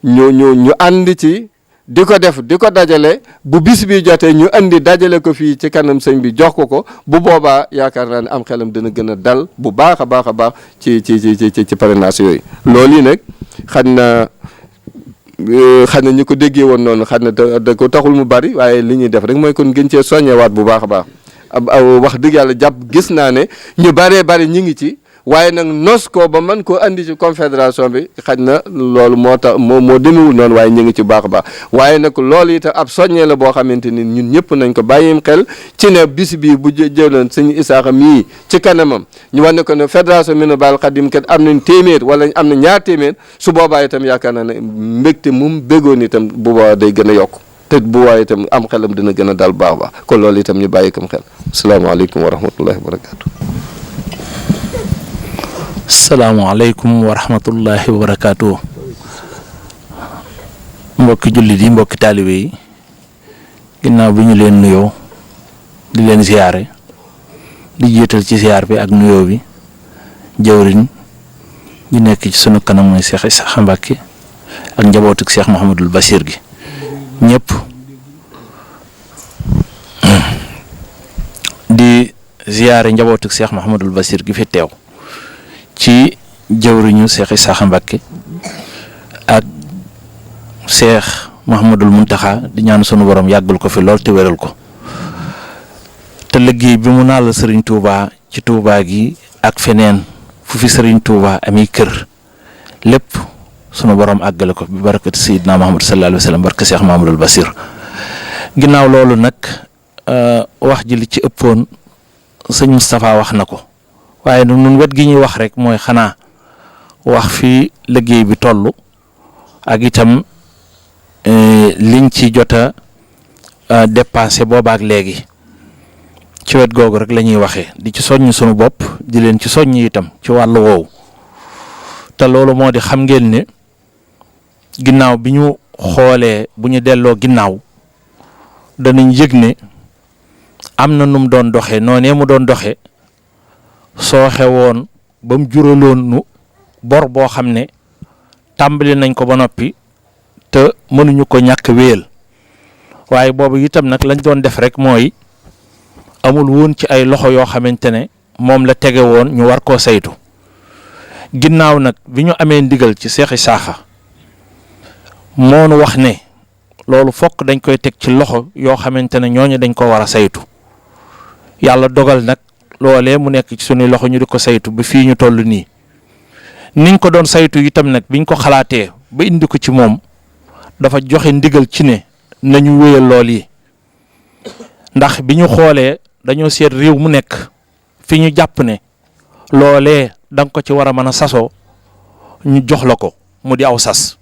ñu ànd ci di ko def di ko dajale bu bis bi jotee ñu andi dajale ko fii ci kanam sëñ bi jox ko bu boobaa yaakaar naa ne am xelam dina gën a dal bu baax a baax a baax ci parrainage yooyu. loolu yi nag xam na ñu ko déggee woon noonu xam na da ko taxul mu bari waaye li ñuy def rek mooy kon gën cee soññewaat bu baax a baax wax dëgg yàlla jàpp gis naa ne ñu baree bari ñi ngi ci. waaye nag nos ko ba mën koo andi ci confédération bi xaj na loolu moo tax moo demewul noonu waaye ñu ngi ci baax a baax waaye nag loolu itam ab soññee la boo xamante ni ñun ñëpp nañ ko bàyyim xel ci ne bis bii bu jëloon Sëñ Isaaxa mii ci kanamam ñu wax ne ko ne fédération Minanul Baaqil Xadim kat am nañ téeméer wala am na ñaar téeméer su boobaa itam yaakaar naa ne mbégte mu béggoon itam bu boobaa day gën a yokk te bu waaye itam am xelam dina gën a dal baax a baax kon loolu itam ñu bàyyi ko xel asalaamaaleykum wa rahmatullahi wa barakaatu. salaamaaleykum wa rahmatullahi wa barakaatu. mbokki jullit yi mbokki taalibe yi ginnaaw bi ñu leen nuyoo di leen ziyaare di jiital ci ziyaar bi ak nuyoo bi jëwriñ ñu nekk ci sunu kanam mooy Cheikh Isaaxa Mbàkke ak njabootuk Cheikh Mouhamadul Bachir gi ñëpp di ziyaare njabootuk Cheikh Mouhamadul Bachir gi fi teew ci jëwriñu Cheikh Isaaxa Mbàkke ak Cheikh Mouhamadul Muntaxa di ñaan sunu borom yàggal ko fi lool te wéral ko te liggéey bi mu naal Serigne Touba ci Touba gi ak feneen fu fi Serigne Touba ami kër lépp sunu borom àggale ko bi barakati Seydina Muhammad sallallahu alayhi wa sallam barke Cheikh Mouhamadul Bachir ginnaaw loolu nag wax ji li ci ëppoon sëñ Moustapha wax na ko. waaye nag ñun wet gi ñuy wax rek mooy xanaa wax fi liggéey bi toll ak itam liñ ci jot a dépensé boobaak léegi ci wet googu rek la ñuy waxee di ci soññ sunu bopp di leen ci soññ itam ci wàllu woowu te loolu moo di xam ngeen ne ginnaaw bi ñu xoolee bu ñu delloo ginnaaw danañ yëg ne am na nu mu doon doxee noonee mu doon doxee sooxe woon ba mu juraloon nu bor boo xam ne tàmbali nañ ko ba noppi te mënuñu ko ñàkk wéyal waaye boobu itam nag lañ doon def rek mooy amul woon ci ay loxo yoo xamante ne moom la tege woon ñu war koo saytu ginnaaw nag bi ñu amee ndigal ci Cheikh Isaaxa moonu wax ne loolu fokk dañ koy teg ci loxo yoo xamante ne ñooñu dañ ko war a saytu yàlla dogal nag loolee mu nekk ci sunuy loxo ñu di ko saytu ba fii ñu toll nii niñ ko doon saytu itam nag biñ ko xalaatee ba indi ko ci moom dafa joxe ndigal ci ne nañu wéyal lool yi ndax bi ñu xoolee dañoo seet réew mu nekk fi ñu jàpp ne loolee da nga ko ci war a mën a sasoo ñu jox la ko mu di aw sas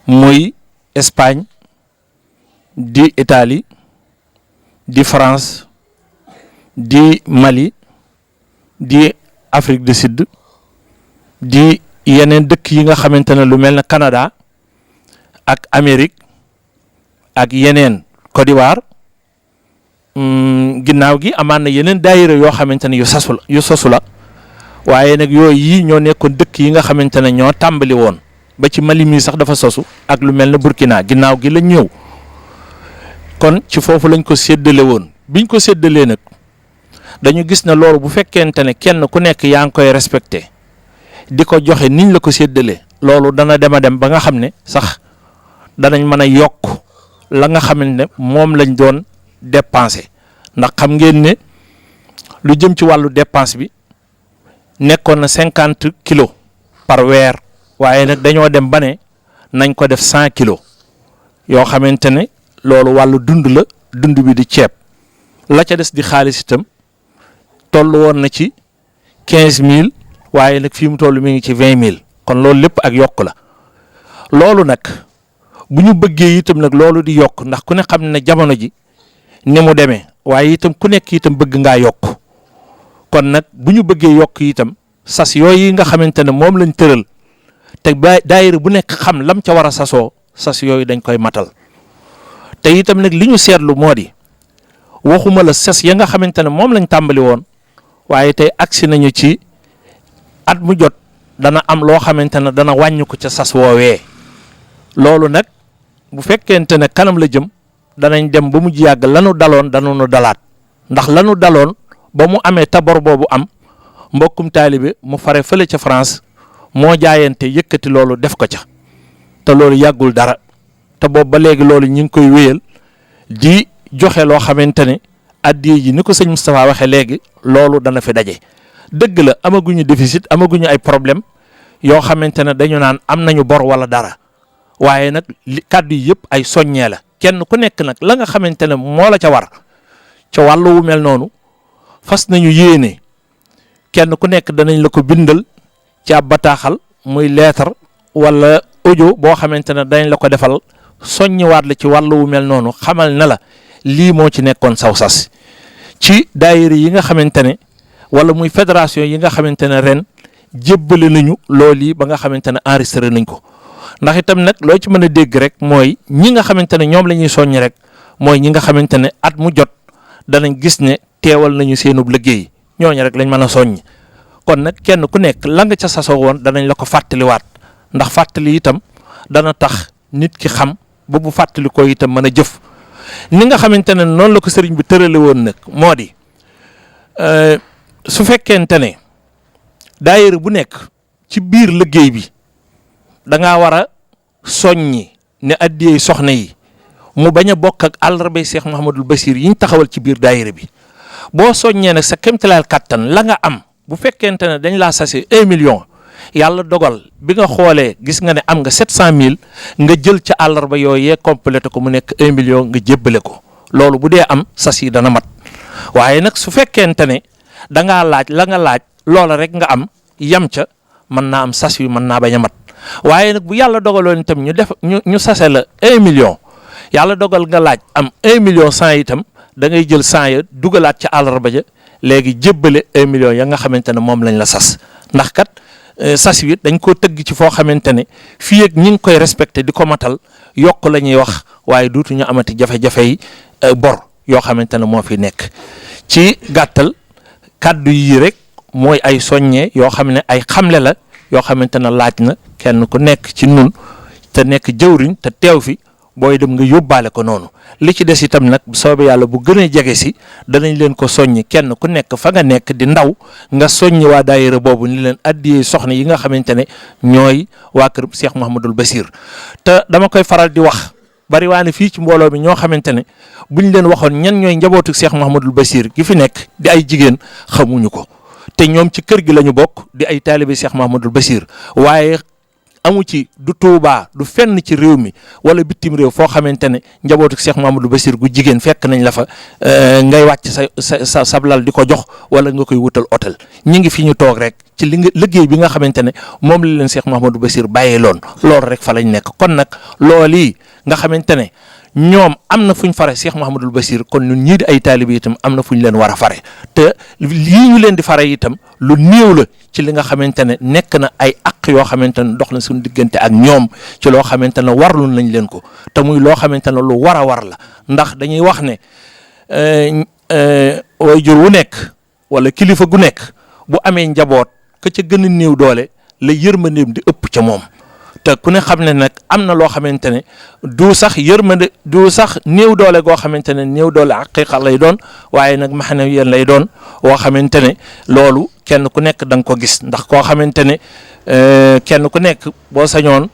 muy Espagne di Italie di France di Mali di Afrique du Sud di yeneen dëkk yi nga xamante ne lu mel ne Canada ak Amérique ak yeneen Côte d'Ivoire ginnaaw gi amaan na yeneen daayira yoo xamante ne yu sosu la waaye nag yooyu yi ñoo nekkoon dëkk yi nga xamante ne ñoo tàmbali woon ba ci Mali mii sax dafa sosu ak lu mel ne Burkina ginnaaw gi lañ ñëw kon ci foofu lañ ko séddale woon biñ ko séddalee nag dañu gis ne loolu bu fekkente ne kenn ku nekk yaa ngi koy respecté di ko joxe niñ la ko séddalee loolu dana dem a dem ba nga xam ne sax danañ mën a yokk la nga xam ne moom lañ doon dépensé ndax xam ngeen ne lu jëm ci wàllu dépense bi nekkoon na 50 kilos par weer waaye nag dañoo dem ba ne nañ ko def 100 kilos yoo xamante ne loolu wàllu dund la dund bi di ceeb la ca des di xaalis itam toll woon na ci 15000 waaye nag fii mu toll mi ngi ci 20000 kon loolu lépp ak yokk la loolu nag bu ñu bëggee itam nag loolu di yokk ndax ku ne xam ne jamono ji ni mu demee waaye itam ku nekk itam bëgg ngaa yokk kon nag bu ñu bëggee yokk itam sas yooyu nga xamante ne moom lañ tëral te daayira bu nekk xam lam ca war a sasoo sas yooyu dañ koy matal te itam nag li ñu seetlu moo di waxuma la sas ya nga xamante ne moom lañ tàmbali woon waaye tey agsi nañu ci at mu jot dana am loo xamante ne dana wàññi ko ca sas woowee loolu nag bu fekkente ne kanam la jëm danañ dem ba mujj yàgg lanu daloon danu dalaat ndax lanu daloon ba mu amee tabor boobu am mbokkum taalibe mu fare fële ca France moo jaayante yëkkati loolu def ko ca te loolu yàggul dara te boobu ba léegi loolu ñu ngi koy wéyal di joxe loo xamante ne addiya ji ni ko sëñ Moustapha waxee léegi loolu dana fi daje dëgg la amaguñu déficit amaguñu ay problème yoo xamante ne dañu naan am nañu bor wala dara waaye nag kàddu yi yëpp ay soññee la kenn ku nekk nag la nga xamante ne moo la ca war ca wàllu wu mel noonu fas nañu yéene kenn ku nekk danañ la ko bindal ci ab bataaxal muy lettre wala audio boo xamante ne danañ la ko defal soññiwaat la ci wàllu wu mel noonu xamal na la lii moo ci nekkoon saw sas ci daayira yi nga xamante ne wala muy fédération yi nga xamante ne ren jébbale nañu loolu yi ba nga xamante ne enregistré nañ ko ndax itam nag loo ci mën a dégg rek mooy ñi nga xamante ne ñoom la ñuy soññ rek mooy ñi nga xamante ne at mu jot danañ gis ne teewal nañu seenub liggéey ñooñu rek lañ mën a soññ kon nag kenn ku nekk la nga ca sasoo woon danañ la ko fàttaliwaat ndax fàttali itam dana tax nit ki xam ba bu fàttali ko itam mën a jëf ni nga xamante ne noonu la ko sëriñ bi tërale woon nag moo di su fekkente ne daayira bu nekk ci biir liggéey bi da ngaa war a soññi ne addiyey soxna yi mu bañ a bokk ak àllarbay Cheikh Mouhamadul Bachir yi ñu taxawal ci biir daayira bi boo soññee nag sa kéemtalaal kattan la nga am bu fekkente ne dañ laa sase 1 million yàlla dogal bi nga xoolee gis nga ne am nga 700000 nga jël ca àllarba yooyee complété ko mu nekk 1 million nga jébbale ko loolu bu dee am sas yi dana mat waaye nag su fekkente ne da ngaa laaj la nga laaj loola rek nga am yam ca mën naa am sas yu mën naa bañ a mat waaye nag bu yàlla dogaloon itam ñu sase la 1 million yàlla dogal nga laaj am 1 million 100 itam da ngay jël 100 ya dugalaat ca àllarba ja léegi jébbale 1 million ya nga xamante ne moom lañ la sas ndax kat sas wi dañ koo tëgg ci foo xamante ne fii ak ñi ngi koy respecté di ko matal yokk la ñuy wax waaye duutuñu amati jafe-jafe yi bor yoo xamante ne moo fi nekk ci gàttal kàddu yi rek mooy ay soññee yoo xam ne ay xamle la yoo xamante ne laaj na kenn ku nekk ci nun te nekk jëwriñ te teew fi booy dem nga yóbbaale ko noonu li ci des itam nag soobee yàlla bu gën a jege si danañ leen ko soññi kenn ku nekk fa nga nekk di ndaw nga soññi waa daayira boobu ni leen addiyee soxna yi nga xamante ne ñooy waa kër Cheikh Mouhamadul Bachir te dama koy faral di wax bari waa ne fii ci mbooloo mi ñoo xamante ne buñ leen waxoon ñan ñooy njabootu Cheikh Mouhamadul Bachir gi fi nekk di ay jigéen xamuñu ko te ñoom ci kër gi la ñu bokk di ay taalibe Cheikh Mouhamadul Bachir waaye amu ci du Touba du fenn ci réew mi wala bitim réew foo xamante ne njabootu Cheikh Mouhamadul Bachir gu jigéen fekk nañ la fa ngay wàcc sa sablal di ko jox wala nga koy wutal hôtel ñi ngi fi ñu toog rek ci liggéey bi nga xamante ne moom la leen Cheikh Mouhamadul Bachir bàyyee loon loolu rek fa lañ nekk kon nag loolu yi nga xamante ne ñoom am na fuñ fare Cheikh Mouhamadul Bachir kon ñun ñii di ay taalibe itam am na fuñ leen war a fare te lii ñu leen di fare itam lu néew la ci li nga xamante ne nekk na ay àq yoo xamante ne dox na suñu diggante ak ñoom ci loo xamante ne warlu nañ leen ko te muy loo xamante ne lu war a war la ndax dañuy wax ne waajur wu nekk wala kilifa gu nekk bu amee njaboot ka ca gën a néew doole la yërmandeem di ëpp ca moom te ku ne xam ne nag am na loo xamante ne du sax yërmande du sax néew doole goo xamante ne néew doole haqiqa lay doon waaye nag maxanawiyan lay doon woo xamante ne loolu kenn ku nekk da nga ko gis ndax koo xamante ne kenn ku nekk boo sañoon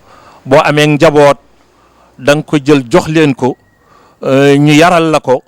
boo amee njaboot da nga ko jël jox leen ko ñu yaral la ko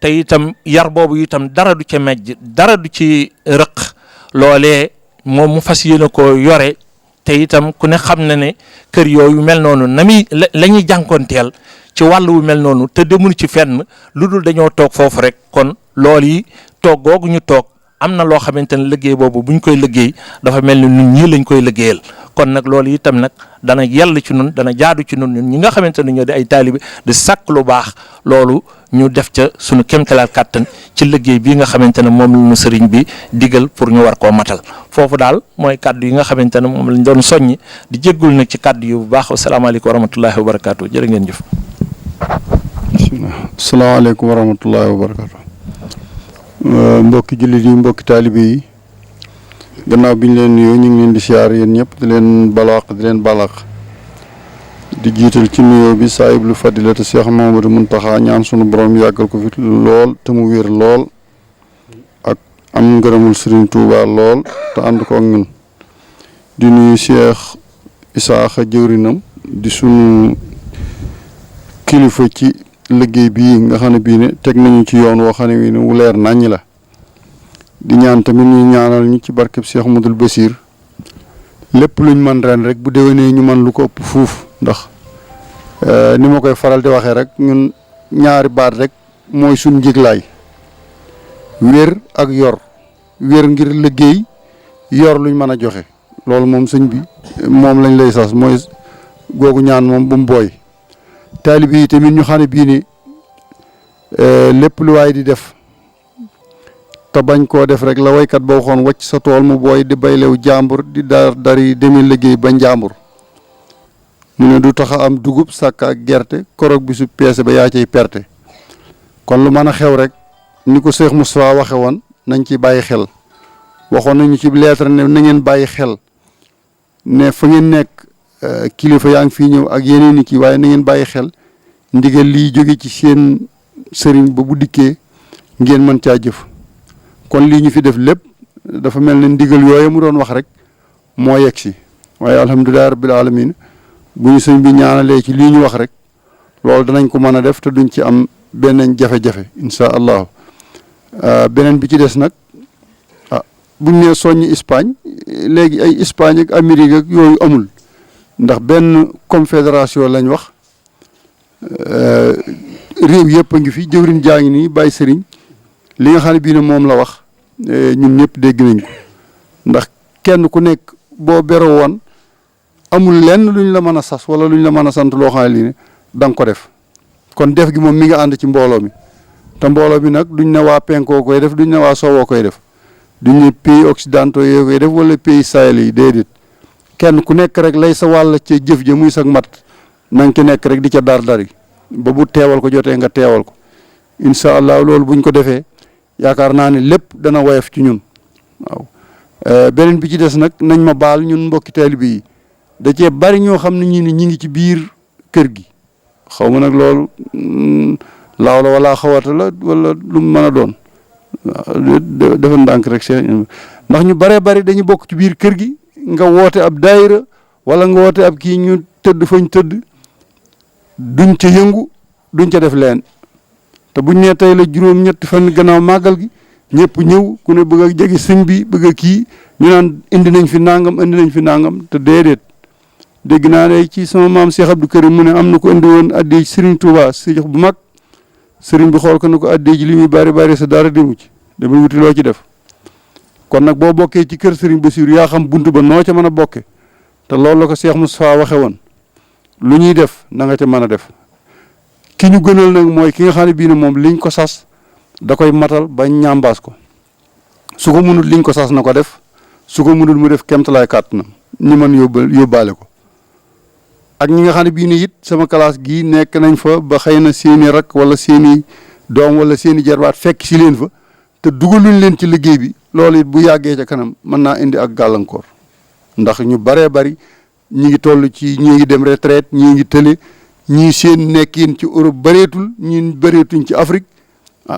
te itam yar boobu itam dara du ca mejj dara du ci rëq loolee moom mu fas yéene ko yore te itam ku ne xam na ne kër yooyu mel noonu na muy la ñuy jànkoonteel ci wàll wu mel noonu te demul ci fenn lu dul dañoo toog foofu rek kon loolu yi toog googu ñu toog am na loo xamante ne liggéey boobu buñ koy liggéey dafa mel ni ñun ñii lañ koy liggéeyal kon nag loolu itam nag dana yell ci nun dana jaadu ci nun ñun ñi nga xamante ne ñoo di ay taalibe di sàkk lu baax loolu ñu def ca suñu kéemtalaal kàttan ci liggéey bii nga xamante ne moom la ñu sëriñ bi digal pour ñu war koo matal foofu daal mooy kàddu yi nga xamante ne moom lañ doon soññi di jéggul nag ci kàddu yu bu baax wasalaamaaleykum wa rahmatullahi wa barakaatu jërë ngeen jëf. asalaamaaleykum wa rahmatullahi wa barakaatu. Mbokki jullit yi mbokki taalibe yi gannaaw bi ñu leen nuyoo ñu ngi leen di siyaar yéen ñëpp di leen balaax di leen balaax di jiital ci nuyoo bi saahibul fadilati Cheikh Mouhamadou Mountakha ñaan sunu borom yàggal ko fi lool te mu wér lool ak am ngërëmul Serigne Touba lool te ànd ko ak ñun di nuyu Cheikh Isaaxa jëwrinam di sunu kilifa ci liggéey bii nga xam ne bii ne teg nañu ci yoon woo xam ne bii ne wu leer naññ la di ñaan tamit ñu ñaanal ñu ci barkeb Cheikh Mouhamadoul Bassir lépp luñ mën ren rek bu déwénee ñu mën lu ko ëpp fuuf ndax ni ma koy faral di waxee rek ñun ñaari baat rek mooy suñ njiglaay wér ak yor wér ngir liggéey yor luñ mën a joxe loolu moom sëñ bi moom lañ lay sas mooy googu ñaan moom bu mu booy taalibe yi tamit ñu xam ne bii ni lépp lu waay di def te bañ koo def rek la waykat boo waxoon wàcc sa tool mu booy di baylew jàmbur di dari demi liggéey ba njàmbur mu ne du tax a am dugub sàkk ak gerte korog bi su peese ba yaa cay perte kon lu mën a xew rek ni ko Cheikh Moustapha waxe woon nañ ci bàyyi xel waxoon nañu ci lettre ne na ngeen bàyyi xel ne fa ngeen nekk kilifa yaa ngi fii ñëw ak yeneen i kii waaye na ngeen bàyyi xel ndigal lii jóge ci seen sëriñ ba bu dikkee ngeen mën caa jëf kon lii ñu fi def lépp dafa mel ne ndigal yooyu mu doon wax rek moo yegg si waaye alhamdulilah rabbil alamin bu ñu sëñ bi ñaanalee ci lii ñu wax rek loolu danañ ko mën a def te duñ ci am beneen jafe-jafe insha allahu beneen bi ci des nag buñ nee soññ Espagne léegi ay Espagne ak Amérique ak yooyu amul ndax benn confédération lañ wax réew yëpp a ngi fi jëwriñ jaa ngi nii bàyyi sëriñ li nga xam ne bii ne moom la wax ñun ñëpp dégg nañ ko ndax kenn ku nekk boo beroo woon amul lenn luñ la mën a sas wala luñ la mën a sant loo xam ne lii ne da nga ko def kon def gi moom mi nga ànd ci mbooloo mi te mbooloo mi nag duñ ne waa penkoo koy def duñ ne waa soowoo koy def duñ ne pays occidentaux yoo koy def wala pays Sahel yi déedéet kenn ku nekk rek lay sa wàll ca jëf ja muy sag mat na nga ci nekk rek di ca dar-dari ba bu teewal ko jotee nga teewal ko incha allah loolu buñ ko defee yaakaar naa ne lépp dana woyof ci ñun waaw beneen bi ci des nag nañ ma baal ñun mbokki taalibe yi da cee bari ñoo xam ne ñi ngi ci biir kër gi xaw ma nag loolu laaw la wala xawata la wala lu mu mën a doon waaw dafa ndànk rek ndax ñu baree bari dañu bokk ci biir kër gi nga woote ab daayira wala nga woote ab kii ñu tëdd fañ tëdd duñ ca yëngu duñ ca def leen te buñ nee tey la juróom-ñetti fan gannaaw màggal gi ñëpp ñëw ku ne bëgg a jege sëñ bi bëgg a kii ñu naan indi nañ fi nangam te déedéet dégg naa ne ci sama maam Cheikh Abdou Karim mu ne am na ko indi woon addee ci Serigne Touba si jox bu mag Serigne bi xool ko ne ko addee ji li muy bari bari sa dara demu ci dama wuti loo ci def kon nag boo bokkee ci kër Serigne Bassirou yaa xam buntu ba noo ca mën a bokke te loolu la ko Cheikh Moustapha waxe woon lu ñuy def na nga ca mën a def ki ñu gënal nag mooy ki nga xam ne bii ne moom liñ ko sas da koy matal ba ñambaas ko su ko mënul liñ ko sas na ko def su ko mënul mu def kemtalaay kàttanam ñi mën yóbbaale ko ak ñi nga xam ne bii ne it sama classe gii nekk nañ fa ba xëy na seeni rak wala seeni doom wala seeni jarbaat fekk si leen fa te dugaluñ leen ci liggéey bi loolu it bu yàggee ca kanam mën naa indi ak gàllankoor ndax ñu baree bari ñi ngi toll ci ñii ngi dem retraite ñii ngi tële ñii seen nekkin ci Europe bëreetul ñii bëreetuñ ci Afrique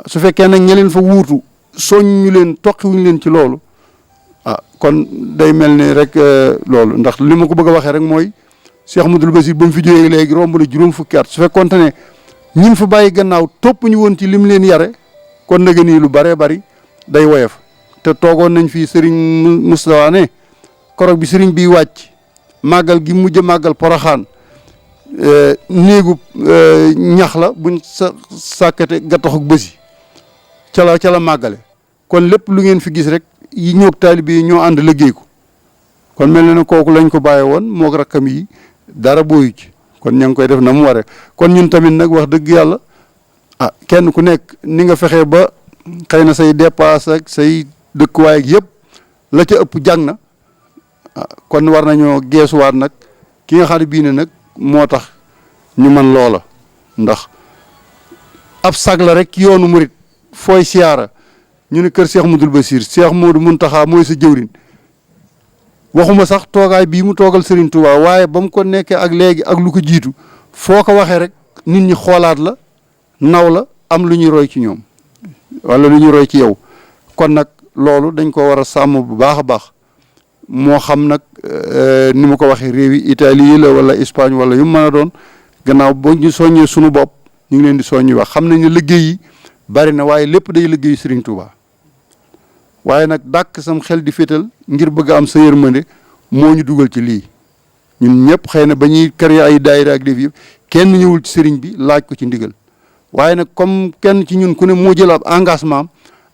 su fekkee nag ña leen fa wuutu soññu leen toqiwuñu leen ci loolu kon day mel ne rek loolu ndax li ma ko bëgg a waxee rek mooy Cheikh Mouhamadoul Bassir ba mu fi jógee léegi romb na juróom fukki at su fekkoonte ne ñin fa bàyyi gannaaw topp ñu woon ci lim leen yare kon nag nii lu baree bari day woyof te toogoon nañ fii sëriñ Moustapha ne korog bi sëriñ bi wàcc màggal gi mujj màggal Poroxaan néegu ñax la buñ sàkkate gattaxuk bësi ca la màggale kon lépp lu ngeen fi gis rek yi ñoog taalibe yi ñoo ànd liggéey ko kon mel na ne kooku lañ ko bàyyi woon moog rakkam yi dara booyu ci kon ña ngi koy def na mu waree kon ñun tamit nag wax dëgg yàlla kenn ku nekk ni nga fexee ba xëy na say dépasse ak say dëkkuwaay ak yëpp la ca ëpp jàng na kon war nañoo geesuwaat nag ki nga xam ne bii ne nag moo tax ñu mën loola ndax ab sag la rek yoonu murit fooy siyaara ñu ne kër Cheikh Modou Bassir Cheikh Modou Mountakha mooy sa jëwrin waxuma sax toogaay bii mu toogal Serigne Touba waaye ba mu ko nekkee ak léegi ak lu ko jiitu foo ko waxee rek nit ñi xoolaat la naw la am lu ñuy roy ci ñoom wala lu ñuy roy ci yow kon nag loolu dañ ko war a sàmm bu baax a baax moo xam nag ni ma ko waxee réewi Italie la wala Espagne wala yu mën a doon gannaaw boo ñu soññee sunu bopp ñu ngi leen di soññi wax xam nañ ne liggéey yi bari na waaye lépp day liggéeyu Serigne Touba waaye nag dàkk sam xel di féetal ngir bëgg am sa yërmande moo ñu dugal ci lii ñun ñëpp xëy na ba ñuy créer ay daayira ak def yëpp kenn ñëwul ci sëriñ bi laaj ko ci ndigal waaye nag comme kenn ci ñun ku ne moo jël ab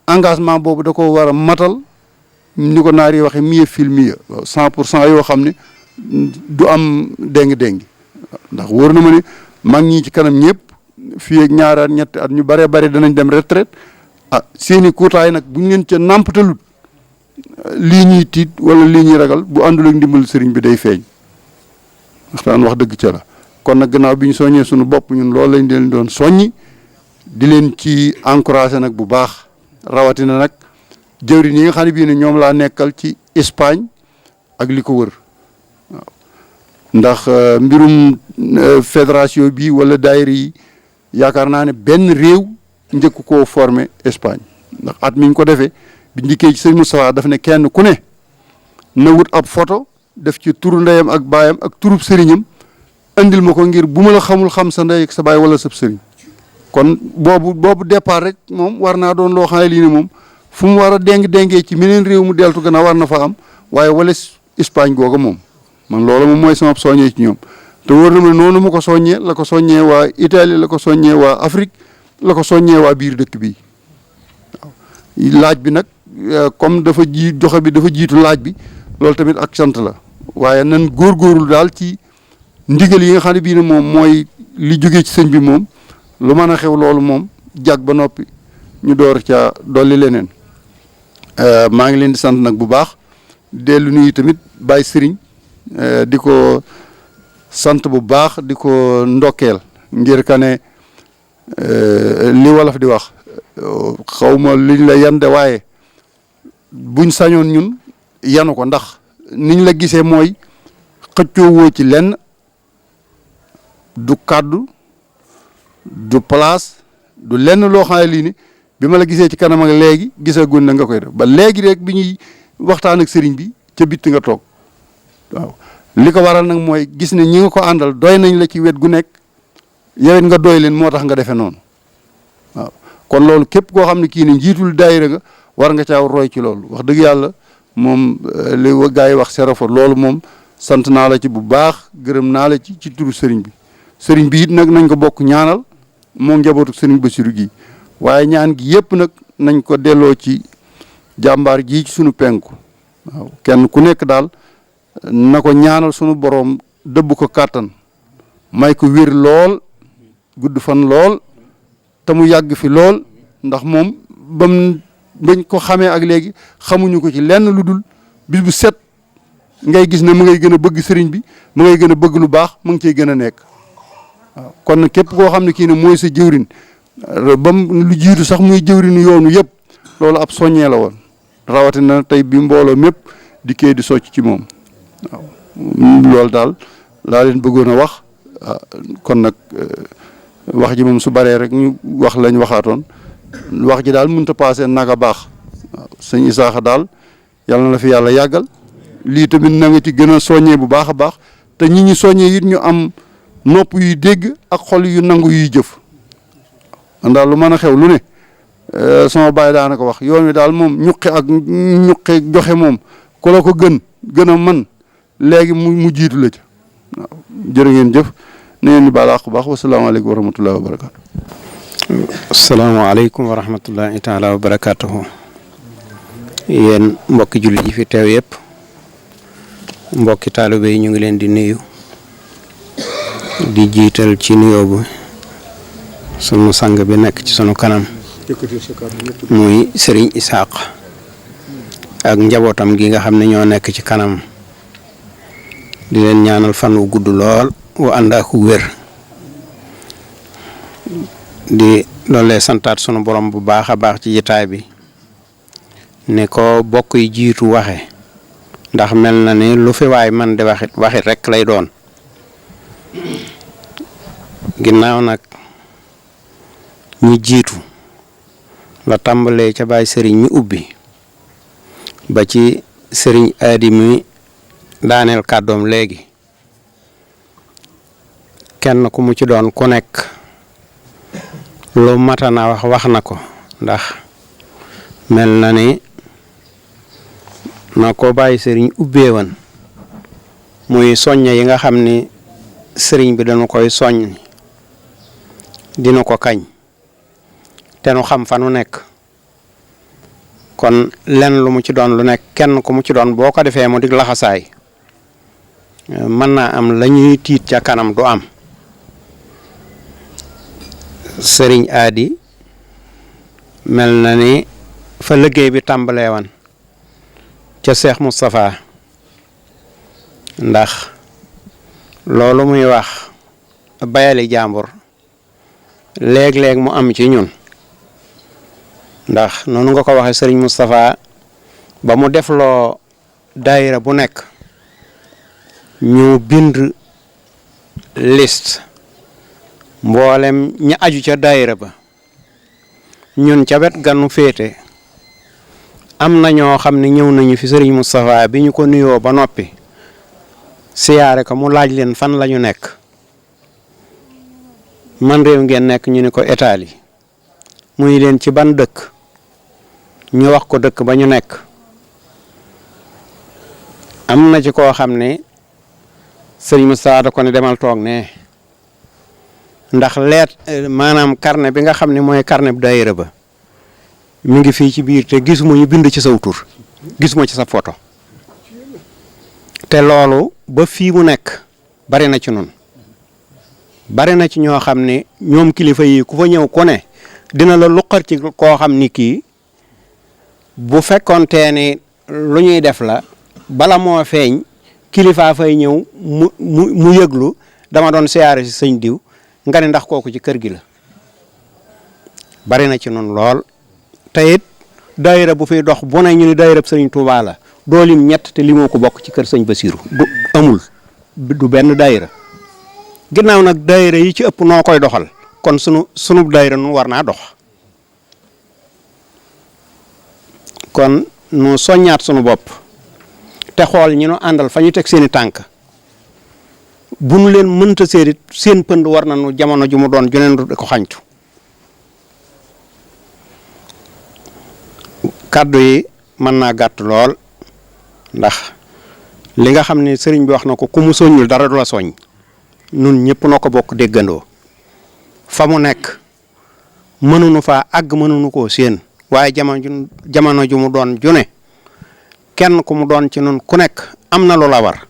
engagement boobu da ko war a matal ni ko naar yi waxee mieux fil mieux 100% yoo xam ne du am déng-déngi ndax wóor na ma ne mag ñi ci kanam ñëpp fii ak ñaari at ñetti at ñu bare bare danañ dem retraite seeni kuutaay nag bu ñu leen ca nàmpatalut lii ñuy tiit wala lii ñuy ragal bu àndul ak ndimbal sëriñ bi day feeñ waxtaan wax dëgg ca la kon nag gannaaw bi ñu soññee suñu bopp ñun loolu lañ leen doon soññi di leen ci encouragé nag bu baax rawatina nag jëwriñ yi nga xam ne bii ne ñoom laa nekkal ci Espagne ak li ko wër waaw ndax mbirum fédération bi wala daayira yi yaakaar naa ne benn réew njëkk koo formé Espagne ndax at mi ñu ko defee bi njëkkee ci sëñ Moustapha daf ne kenn ku ne na wut ab photo def ci turu ndeyam ak baayam ak turub sëriñam andil ma ko ngir bu ma la xamul xam sa ndey ak sa baay wala sab sëriñ kon boobu départ rek moom war naa doon loo xam ne lii ne moom fu mu war a déngee ci meneen réew mu deltu gannaaw war na fa am waaye wala Espagne googa moom man loolu moom mooy sama soññee ci ñoom te wóor na ma noonu ma ko soññee la ko soññee waa Italie la ko soññee waa Afrique la ko soññee waa biir dëkk bi waaw laaj bi nag comme joxe bi dafa jiitu laaj bi loolu tamit ak sant la waaye nan góorgóorlu daal ci ndigal yi nga xam ne bii ne moom mooy li jógee ci sëñ bi moom lu mën a xew loolu moom jag ba noppi ñu door ca dolli leneen maa ngi leen di sant nag bu baax dellu nuyu tamit Baye Serigne di ko sant bu baax di ko ndokkeel ngir ka ne li wolof di wax xaw ma liñ la yande waaye buñ sañoon ñun yanu ko ndax niñ la gisee mooy xëccoowoo ci lenn du kàddu du place du lenn loo xam ne lii ni bi ma la gisee ci kanam ak léegi gisagun na nga koy def ba léegi rek bi ñuy waxtaan ak sëriñ bi ca bitti nga toog waaw li ko waral nag mooy gis ne ñi nga ko àndal doy nañ la ci wet gu nekk yowet nga doy leen moo tax nga defee noonu waaw kon loolu képp koo xam ne kii ne njiitul daayira nga war nga caa roy ci loolu wax dëgg yàlla moom li gaa yi wax serofot loolu moom sant naa la ci bu baax gërëm naa la ci turu sëriñ bi it nag nañ ko bokk ñaanal moo njabootu sëriñ Bassirou gi waaye ñaan gi yëpp nag nañ ko delloo ci jàmbaar ji ci sunu penku waaw kenn ku nekk daal na ko ñaanal sunu boroom dëbb ko kàttan may ko wér lool gudd fan lool te mu yàgg fi lool ndax moom bañ ko xamee ak léegi xamuñu ko ci lenn lu dul bis bu set ngay gis ne mu ngay gën a bëgg sëriñ bi mu ngay gën a bëgg lu baax mu ngi cey gën a nekk waaw kon nag képp koo xam ne kii ne mooy sa jëwrin bam lu jiitu sax muy jëwrinu yoonu yëpp loolu ab soññee la woon rawatina tey bi mbooloo mépp di kee di socc ci moom waaw loolu daal laa leen bëggoon a wax kon nag wax ji moom su baree rek ñu wax lañ waxaatoon wax ji daal mënut a paase naka baax waaw sëñ Isaaxa daal yàlla na la fi yàlla yàggal lii tamit na nga ci gën a soññee bu baax a baax te ñi ñi soññee it ñu am nopp yuy dégg ak xol yu nangu yuy jëf daal lu mën a xew lu ne sama baay daana ko wax yoon wi daal moom ñuqi joxe moom ku la ko gën a man léegi mu jiitu la ca waaw jërë ngeen jëf na ngeen di baal àq baax wasalaamaaleykum wa rahmatullahi wa barakaatu. asalaamaaleykum wa rahmatullahi taala wa barakaatuhu. yéen mbokki jullit yi fi teew yëpp mbokki taalibe yi ñu ngi leen di nuyu di jiital ci nuyoo bu sunu sang bi nekk ci sunu kanam muy Serigne Isaac ak njabootam gi nga xam ne ñoo nekk ci kanam di leen ñaanal fan wu gudd lool wu ànd ak wér di loolee santaat sunu borom bu baax a baax ci jitaay bi ne ko bokk yi jiitu waxe ndax mel na ni lu fi waay man di waxit rek lay doon ginnaaw nag ñi jiitu la tàmbalee ca baay sëriñ mi ubbi ba ci sëriñ aadi mi daaneel kàddoom léegi kenn ku mu ci doon ku nekk lu matana wax na ko ndax mel na ni na ko bàyyi sëriñ ubbeewan muy soññe yi nga xam ni sëriñ bi dañu koy soññ dina ko kañ te nu xam fa nu nekk kon lenn lu mu ci doon lu nekk kenn ku mu ci doon boo ko defee mu dig laxasaay mën naa am la ñuy tiit ca kanam du am sëriñ aadi mel na ni fa liggéey bi tàmbalee woon ca Cheikh Moustapha ndax loolu muy wax bayali jàmbur léeg-léeg mu am ci ñun ndax noonu nga ko waxee sëriñ Moustapha ba mu defloo daayira bu nekk ñu bind liste mboolem ña aju ca daayira ba ñun ca wet ganu féete am na ñoo xam ne ñëw nañu fi sëriñ Moustapha bi ñu ko nuyoo ba noppi siyaare ko mu laaj leen fan la ñu nekk man réew ngeen nekk ñu ni ko Italie muy leen ci ban dëkk ñu wax ko dëkk ba ñu nekk am na ci koo xam ne sëriñ Moustapha da ko ne demal toog ne ndax maanaam carnet bi nga xam ne mooy carnet bu daayira ba mi ngi fii ci biir te gisuma ñu bind ci saw tur gisuma ci sa photo te loolu ba fii mu nekk bari na ci nun bari na ci ñoo xam ne ñoom kilifa yi ku fa ñëw ku ne dina la luqar ci koo xam ni kii bu fekkontee ni lu ñuy def la bala moo feeñ kilifa fay ñëw mu yëglu dama doon siyaare si sëñ diw nga ne ndax kooku ci kër gi la bari na ci nun lool te it daayira bu fiy dox bu ne ñu ni daayira sëriñ Touba la doo lim ñett te limoo ko bokk ci kër sëñ Basiru du amul du benn daayira ginnaaw nag daayira yi ci ëpp noo koy doxal kon sunu daayira nu war naa dox kon nu soññaat sunu bopp te xool ñi nu àndal fa ñu teg seeni tànk bu nu leen mënta séerit seen pënd war na nu jamono ju mu doon juneen du ko xañtu kàddu yi mën naa gàtt lool ndax li nga xam ne sëriñ bi wax na ko ku mu soññul dara du la soññ nun ñëpp noo ko bokk déggandoo fa mu nekk mënuñu faa àgg mënuñu koo séen waaye jamono ju mu doon june kenn ku mu doon ci nun ku nekk am na lu la war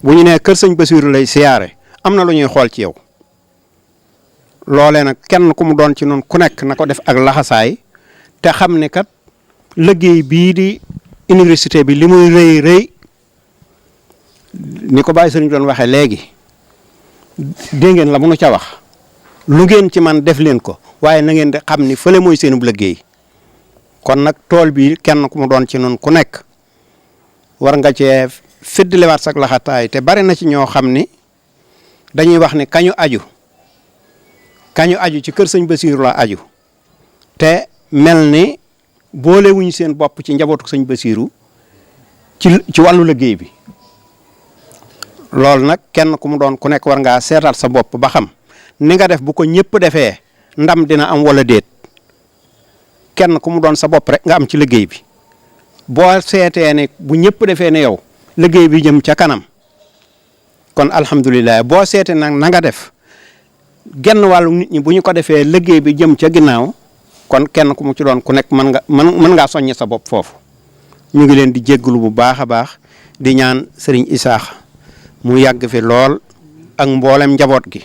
bu ñu nee kër sëñ Basiru lay siyaare am na lu ñuy xool ci yow loolee nag kenn ku mu doon ci nun ku nekk na ko def ak laxasaay te xam ne kat liggéey bii di université bi li muy rëy rëy ni ko bàyyi sëriñ doon waxee léegi dégg ngeen la mënu ca wax lu ngeen ci man def leen ko waaye na ngeen di xam ni fële mooy seenub liggéey kon nag tool bi kenn ku mu doon ci nun ku nekk war nga cee fiddliwaat sak laxataay te bari na ci ñoo xam ni dañuy wax ni kañu aju ci kër sëñ Basiru la aju te mel ni boolewuñu seen bopp ci njabootu sëñ Basiru ci wàllu liggéey bi loolu nag kenn ku mu doon ku nekk war ngaa seetaat sa bopp ba xam ni nga def bu ko ñëpp defee ndam dina am wala déet kenn ku mu doon sa bopp rek nga am ci liggéey bi boo seetee ne bu ñëpp defee ne yow liggéey bi jëm ca kanam kon alhamdulilah boo seetee nag na nga def genn wàllu nit ñi bu ñu ko defee liggéey bi jëm ca ginnaaw kon kenn ku mu ci doon ku nekk mën ngaa soññe sa bopp foofu ñu ngi leen di jégglu bu baax a baax di ñaan sëriñ Isaaxa mu yàgg fi lool ak mboolem njaboot gi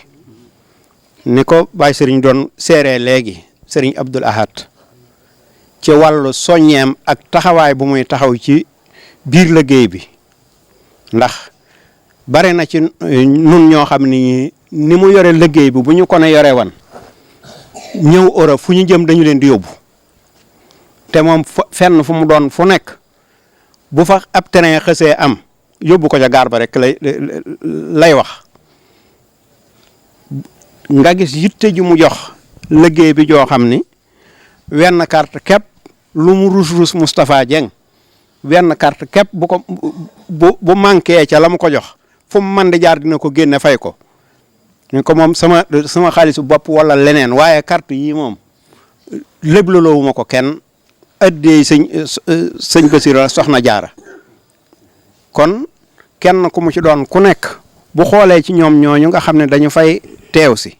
ni ko Baye sëriñ doon seeree léegi sëriñ Abdul Ahad ci wàllu soññeem ak taxawaay bu muy taxaw ci biir liggéey bi ndax bare na ci nun ñoo xam ni mu yore liggéey bi bu ñu ko ne yore wan ñëw Europe fu ñu jëm dañu leen di yóbbu te moom fenn fu mu doon fu nekk bu fa ab terrain xësee am yóbbu ko ca gaar ba rek lay wax nga gis yitte ju mu jox liggéey bi joo xam ni wenn carte képp lu mu rus Moustapha Dieng wenn carte képp bu manqué ca la mu ko jox fu mu mën di jaar dina ko génne fay ko ñu ko moom sama xaalisu bopp wala leneen waaye carte yi moom léblaloowu ma ko kenn addee sëñ Basira soxna jaara kon kenn ku mu ci doon ku nekk bu xoolee ci ñoom ñooñu nga xam ne dañu fay teew si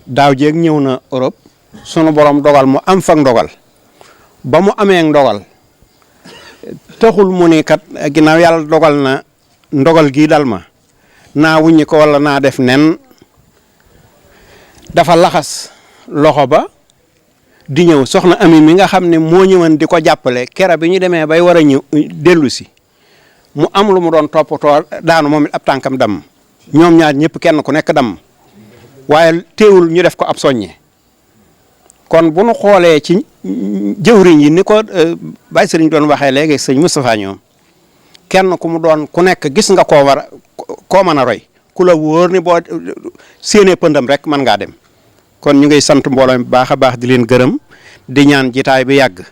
daaw jéeg ñëw na Europe sunu borom dogal mu am fa ndogal ba mu amee ndogal taxul mu ni kat ginnaaw yàlla dogal na ndogal gii dal ma naa wuññi ko wala naa def nen dafa laxas loxo ba di ñëw soxna Ami mi nga xam ne moo ñëwoon di ko jàppale kera bi ñu demee bay war a ñëw dellu si mu am lu mu doon toppatoo daanu moom it ab tànkam damm ñoom ñaar ñëpp kenn ku nekk damm waaye teewul ñu def ko ab soññe kon bu nu xoolee ci jëwriñ yi ni ko Baye Sëriñ doon waxee léegi sëñ Moustapha ñoom kenn ku mu doon ku nekk gis nga koo mën a roy ku la wóor ni boo séenee pëndam rek mën ngaa dem kon ñu ngay sant mbooloo mi baax a baax di leen gërëm di ñaan jitaay bi yàgg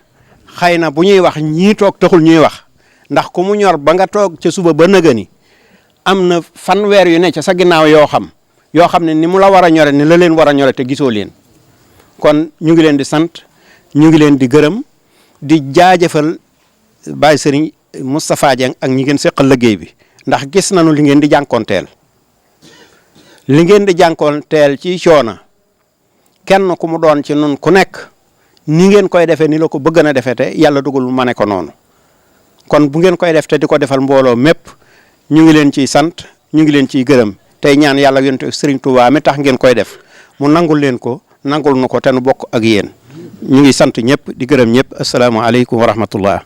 xëy na bu ñuy wax ñii toog taxul ñuy wax ndax ku mu ñor ba nga toog ca suba ba nëgëni am na fanweer yu ne ca sa ginnaaw yoo xam ne ni mu la war a ñore ni la leen war a ñore te gisoo leen kon ñu ngi leen di sant ñu ngi leen di gërëm di jaajëfal Baye Sëriñ Moustapha Dieng ak ñi ngeen seqal liggéey bi ndax gis nañu li ngeen di jànkoonteel ci coona kenn ku mu doon ci nun ku nekk ni ngeen koy defee ni la ko bëgg na defee te yàlla dugal ma ne ko noonu kon bu ngeen koy def te di ko defal mbooloo mépp ñu ngi leen ciy sant ñu ngi leen ciy gërëm tey ñaan yàlla yonent Serigne Touba mi tax ngeen koy def mu nangul leen ko nangul nu ko te nu bokk ak yéen ñu ngi sant ñëpp di gërëm ñëpp asalaamaaleykum wa rahmatullah